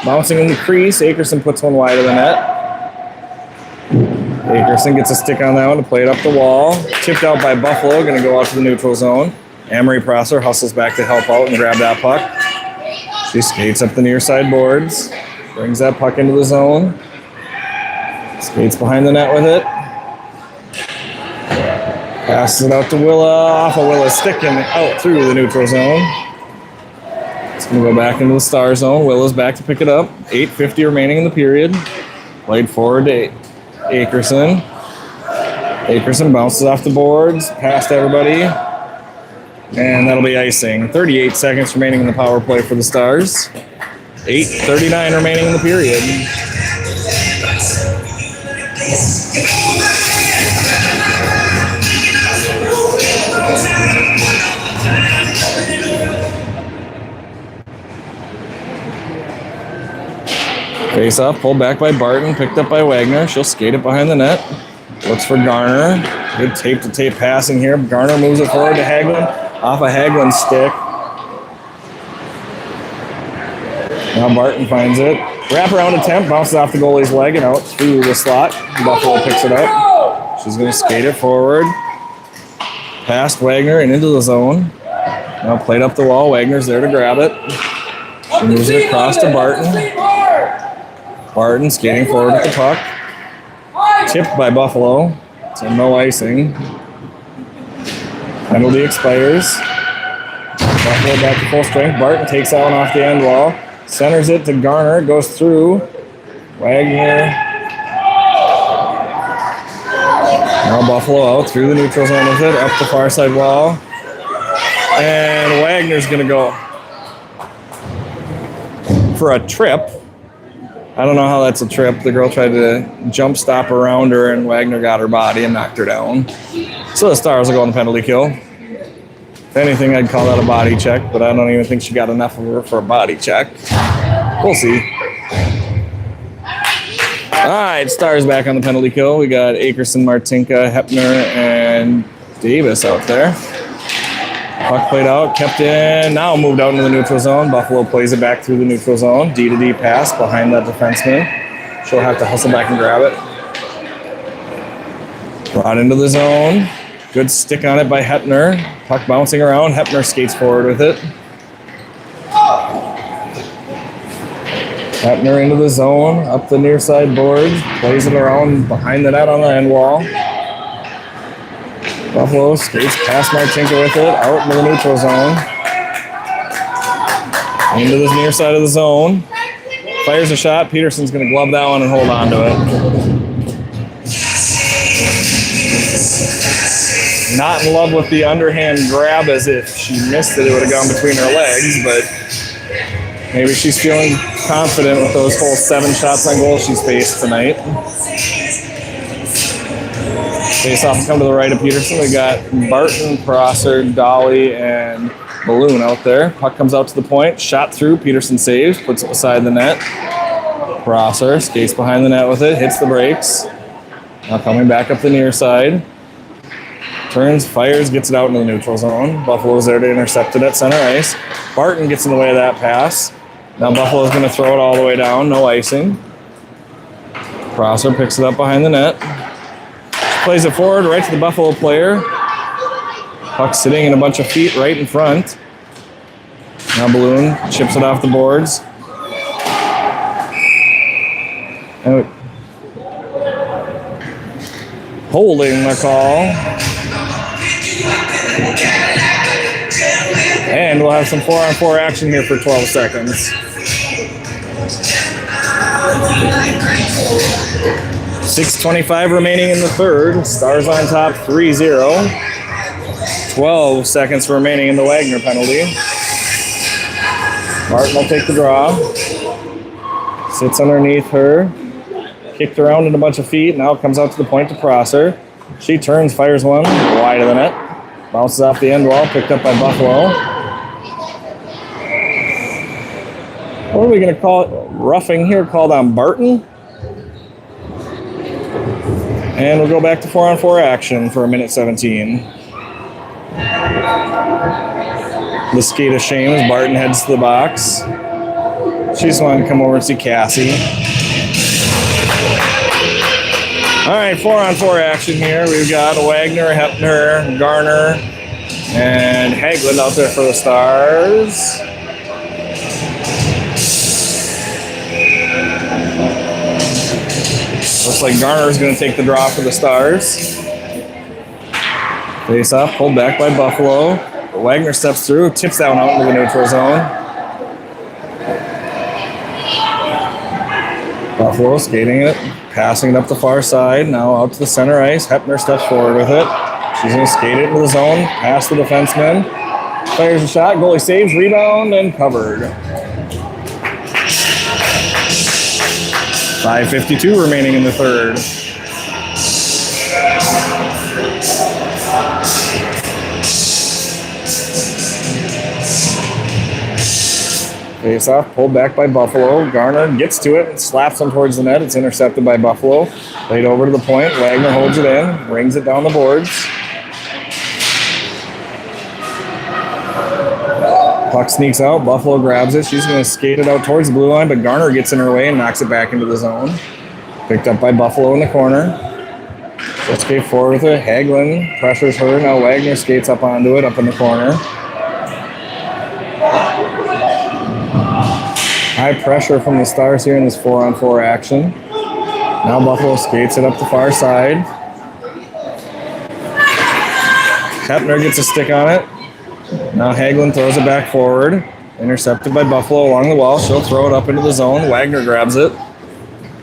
Speaker 1: Bouncing in the crease, Akerson puts one wide of the net. Akerson gets a stick on that one to play it up the wall. Tipped out by Buffalo, going to go out to the neutral zone. Amory Prosser hustles back to help out and grab that puck. She skates up the near side boards, brings that puck into the zone. Skates behind the net with it. Passes it out to Willa, off of Willa's stick and out through the neutral zone. It's going to go back into the Star zone. Willa's back to pick it up. 8:50 remaining in the period. Played forward to Akerson. Akerson bounces off the boards, past everybody, and that'll be icing. 38 seconds remaining in the power play for the Stars. 8:39 remaining in the period. Face off, pulled back by Barton, picked up by Wagner. She'll skate it behind the net. Looks for Garner. Good tape-to-tape passing here. Garner moves it forward to Hagelin. Off of Hagelin's stick. Now Barton finds it. Wraparound attempt, bounces off the goalie's leg and out through the slot. Buffalo picks it up. She's going to skate it forward. Past Wagner and into the zone. Now played up the wall. Wagner's there to grab it. She moves it across to Barton. Barton skating forward with the puck. Tipped by Buffalo. So no icing. Penalty expires. Buffalo back to full strength. Barton takes that one off the end wall. Centers it to Garner. Goes through. Wagner. Now Buffalo out through the neutral zone with it. Up the far side wall. And Wagner's going to go for a trip. I don't know how that's a trip. The girl tried to jump stop around her, and Wagner got her body and knocked her down. So the Stars will go on the penalty kill. If anything, I'd call that a body check, but I don't even think she got enough of her for a body check. We'll see. All right, Stars back on the penalty kill. We got Akerson, Martinka, Hepner, and Davis out there. Puck played out, kept in, now moved out into the neutral zone. Buffalo plays it back through the neutral zone. D-to-D pass behind that defenseman. She'll have to hustle back and grab it. Brought into the zone. Good stick on it by Hepner. Puck bouncing around. Hepner skates forward with it. Hepner into the zone, up the near side boards. Plays it around behind the net on the end wall. Buffalo skates past Martinka with it, out into the neutral zone. Into the near side of the zone. Fires a shot. Peterson's going to glove that one and hold on to it. Not in love with the underhand grab, as if she missed it, it would have gone between her legs, but maybe she's feeling confident with those whole 7 shots on goal she's faced tonight. Face off come to the right of Peterson. We got Barton, Prosser, Dolly, and Balloon out there. Puck comes out to the point. Shot through. Peterson saves. Puts it beside the net. Prosser skates behind the net with it. Hits the brakes. Now coming back up the near side. Turns, fires, gets it out into the neutral zone. Buffalo's there to intercept it at center ice. Barton gets in the way of that pass. Now Buffalo's going to throw it all the way down. No icing. Prosser picks it up behind the net. Plays it forward right to the Buffalo player. Puck sitting in a bunch of feet right in front. Now Balloon chips it off the boards. And holding the call. And we'll have some 4-on-4 action here for 12 seconds. 6:25 remaining in the third. Stars on top 3-0. 12 seconds remaining in the Wagner penalty. Martin will take the draw. Sits underneath her. Kicked around in a bunch of feet. Now comes out to the point to Prosser. She turns, fires one wide of the net. Bounces off the end wall, picked up by Buffalo. What are we going to call it? Roughing here, called on Barton. And we'll go back to 4-on-4 action for a minute 17. The skate of shame as Barton heads to the box. She just wanted to come over and see Cassie. All right, 4-on-4 action here. We've got Wagner, Hepner, Garner, and Haglund out there for the Stars. Looks like Garner's going to take the draw for the Stars. Face off, pulled back by Buffalo. Wagner steps through, tips that one out into the neutral zone. Buffalo skating it, passing it up the far side. Now out to the center ice. Hepner steps forward with it. She's going to skate it into the zone, past the defenseman. Fires a shot, goalie saves, rebound, and covered. 5:52 remaining in the third. Face off, pulled back by Buffalo. Garner gets to it, slaps him towards the net. It's intercepted by Buffalo. Played over to the point. Wagner holds it in, rings it down the boards. Puck sneaks out. Buffalo grabs it. She's going to skate it out towards the blue line, but Garner gets in her way and knocks it back into the zone. Picked up by Buffalo in the corner. Let's skate forward with it. Hagelin pressures her. Now Wagner skates up onto it, up in the corner. high pressure from the Stars here in this 4-on-4 action. Now Buffalo skates it up the far side. Hepner gets a stick on it. Now Hagelin throws it back forward. Intercepted by Buffalo along the wall. She'll throw it up into the zone. Wagner grabs it.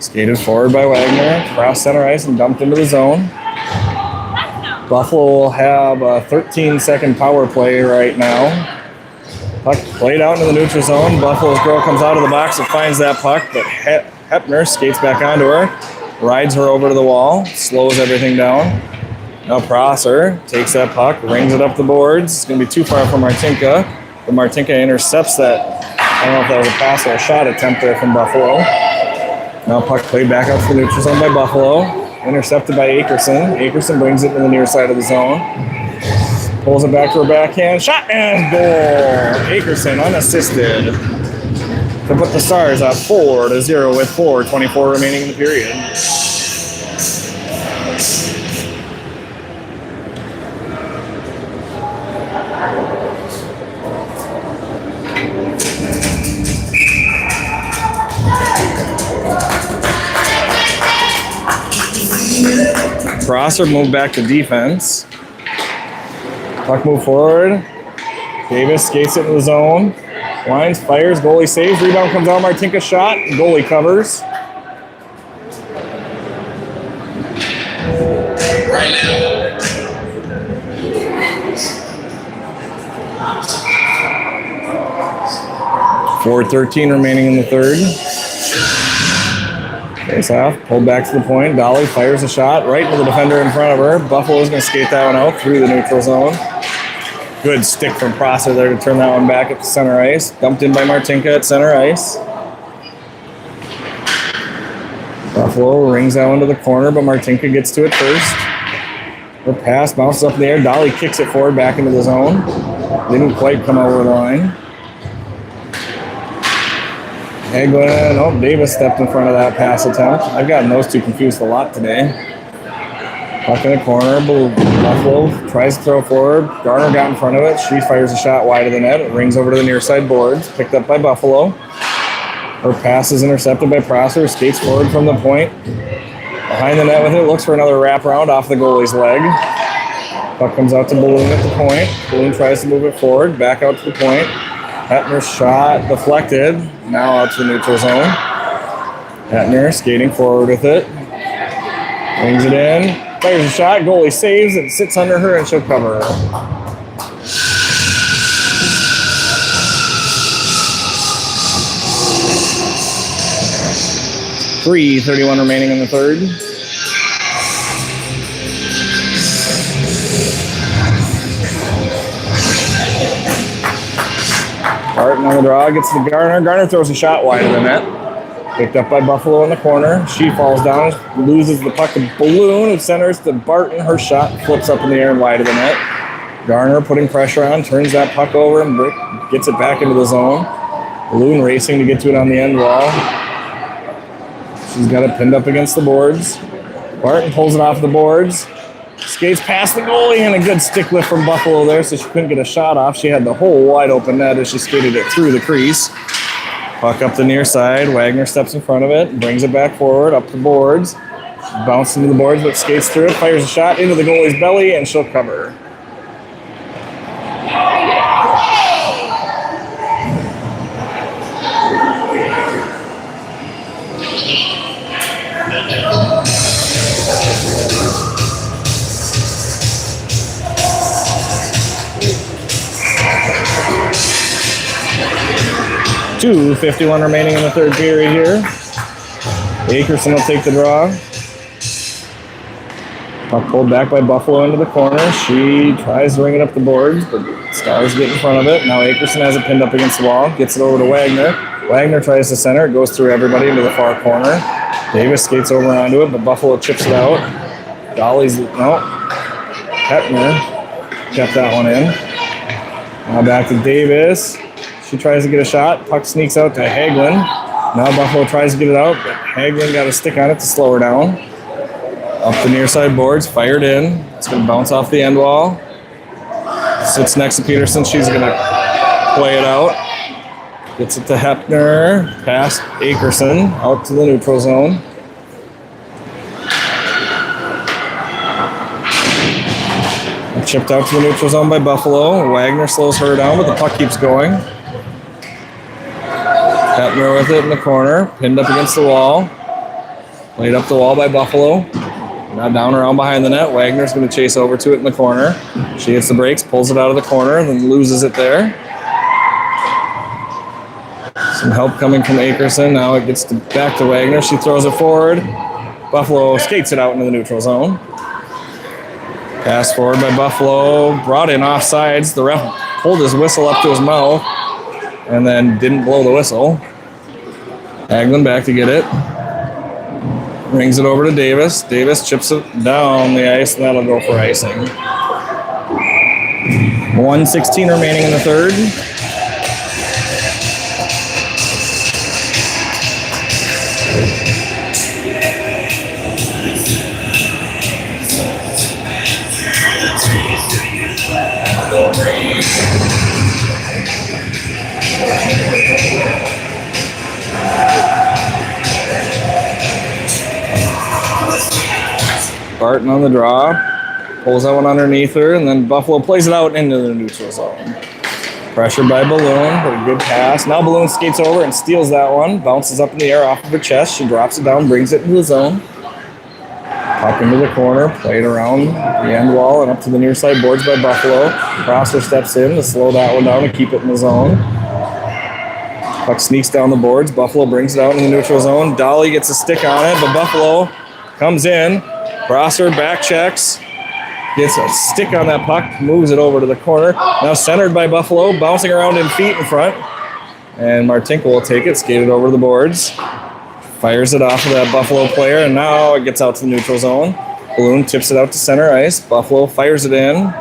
Speaker 1: Skated forward by Wagner. Cross center ice and dumped into the zone. Buffalo will have a 13-second power play right now. Puck played out into the neutral zone. Buffalo's girl comes out of the box and finds that puck, but Hepner skates back onto her, rides her over to the wall, slows everything down. Now Prosser takes that puck, rings it up the boards. It's going to be too far from Martinka, but Martinka intercepts that. I don't know if that was a pass or a shot attempt there from Buffalo. Now puck played back out to the neutral zone by Buffalo, intercepted by Akerson. Akerson brings it to the near side of the zone. Pulls it back to her backhand. Shot and goal. Akerson unassisted to put the Stars up 4-0 with 4:24 remaining in the period. Prosser moved back to defense. Puck move forward. Davis skates it in the zone. Lines, fires, goalie saves. Rebound comes out. Martinka shot. Goalie covers. Right now. 4:13 remaining in the third. Face off, pulled back to the point. Dolly fires a shot right into the defender in front of her. Buffalo's going to skate that one out through the neutral zone. Good stick from Prosser there to turn that one back at the center ice. Dumped in by Martinka at center ice. Buffalo rings that one to the corner, but Martinka gets to it first. Her pass bounces up in the air. Dolly kicks it forward back into the zone. Didn't quite come over the line. Hagelin, oh, Davis stepped in front of that pass attempt. I've gotten those two confused a lot today. Puck in the corner, Buffalo tries to throw forward. Garner got in front of it. She fires a shot wide of the net. It rings over to the near side boards. Picked up by Buffalo. Her pass is intercepted by Prosser. Skates forward from the point. Behind the net with it. Looks for another wraparound off the goalie's leg. Puck comes out to Balloon at the point. Balloon tries to move it forward. Back out to the point. Hepner's shot deflected. Now out to the neutral zone. Hepner skating forward with it. Brings it in. Fires a shot. Goalie saves. It sits under her and she'll cover her. .3:31 remaining in the third. Barton on the draw, gets to Garner. Garner throws a shot wide of the net. Picked up by Buffalo in the corner. She falls down, loses the puck to Balloon, who centers to Barton. Her shot flips up in the air and wide of the net. Garner putting pressure on, turns that puck over and gets it back into the zone. Balloon racing to get to it on the end wall. She's got it pinned up against the boards. Barton pulls it off the boards. Skates past the goalie and a good stick lift from Buffalo there, so she couldn't get a shot off. She had the whole wide open net as she skated it through the crease. Puck up the near side. Wagner steps in front of it, brings it back forward, up the boards. Bounces into the boards, but skates through it, fires a shot into the goalie's belly, and she'll cover. .2:51 remaining in the third period here. Akerson will take the draw. Puck pulled back by Buffalo into the corner. She tries to ring it up the boards, but Stars get in front of it. Now Akerson has it pinned up against the wall. Gets it over to Wagner. Wagner tries to center. It goes through everybody into the far corner. Davis skates over onto it, but Buffalo chips it out. Dolly's, no. Hepner kept that one in. Now back to Davis. She tries to get a shot. Puck sneaks out to Hagelin. Now Buffalo tries to get it out, but Hagelin got a stick on it to slow her down. Up the near side boards, fired in. It's going to bounce off the end wall. Sits next to Peterson. She's going to play it out. Gets it to Hepner, past Akerson, out to the neutral zone. Chipped out to the neutral zone by Buffalo. Wagner slows her down, but the puck keeps going. Hepner with it in the corner, pinned up against the wall. Played up the wall by Buffalo. Now down around behind the net. Wagner's going to chase over to it in the corner. She hits the brakes, pulls it out of the corner, then loses it there. Some help coming from Akerson. Now it gets back to Wagner. She throws it forward. Buffalo skates it out into the neutral zone. Pass forward by Buffalo. Brought in offsides. The ref pulled his whistle up to his mouth and then didn't blow the whistle. Hagelin back to get it. Brings it over to Davis. Davis chips it down the ice, and that'll go for icing. 1:16 remaining in the third. Barton on the draw, pulls that one underneath her, and then Buffalo plays it out into the neutral zone. Pressured by Balloon, but a good pass. Now Balloon skates over and steals that one, bounces up in the air off of her chest. She drops it down, brings it into the zone. Puck into the corner, played around the end wall and up to the near side boards by Buffalo. Prosser steps in to slow that one down and keep it in the zone. Puck sneaks down the boards. Buffalo brings it out in the neutral zone. Dolly gets a stick on it, but Buffalo comes in. Prosser back checks, gets a stick on that puck, moves it over to the corner. Now centered by Buffalo, bouncing around in feet in front. And Martinko will take it, skate it over the boards. Fires it off of that Buffalo player, and now it gets out to the neutral zone. Balloon tips it out to center ice. Buffalo fires it in.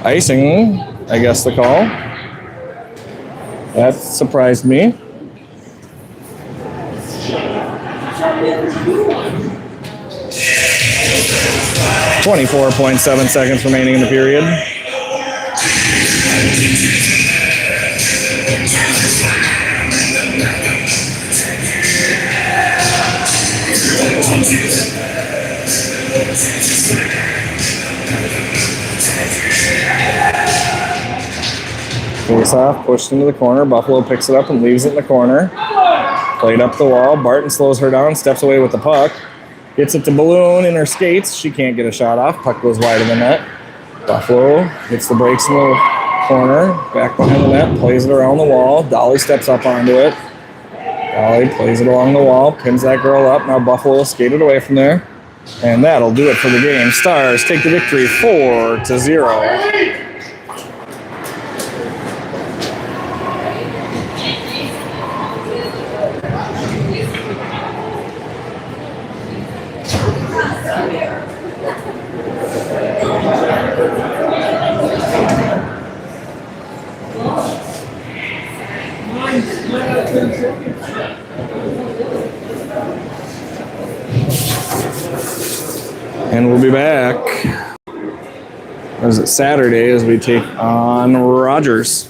Speaker 1: Icing, I guess the call. That surprised me. 24.7 seconds remaining in the period. Face off, pushed into the corner. Buffalo picks it up and leaves it in the corner. Played up the wall. Barton slows her down, steps away with the puck. Gets it to Balloon in her skates. She can't get a shot off. Puck goes wide of the net. Buffalo gets the brakes in the corner. Back behind the net. Plays it around the wall. Dolly steps up onto it. Dolly plays it along the wall. Pins that girl up. Now Buffalo skated away from there. And that'll do it for the game. Stars take the victory 4-0. And we'll be back. What is it, Saturday, as we take on Rogers.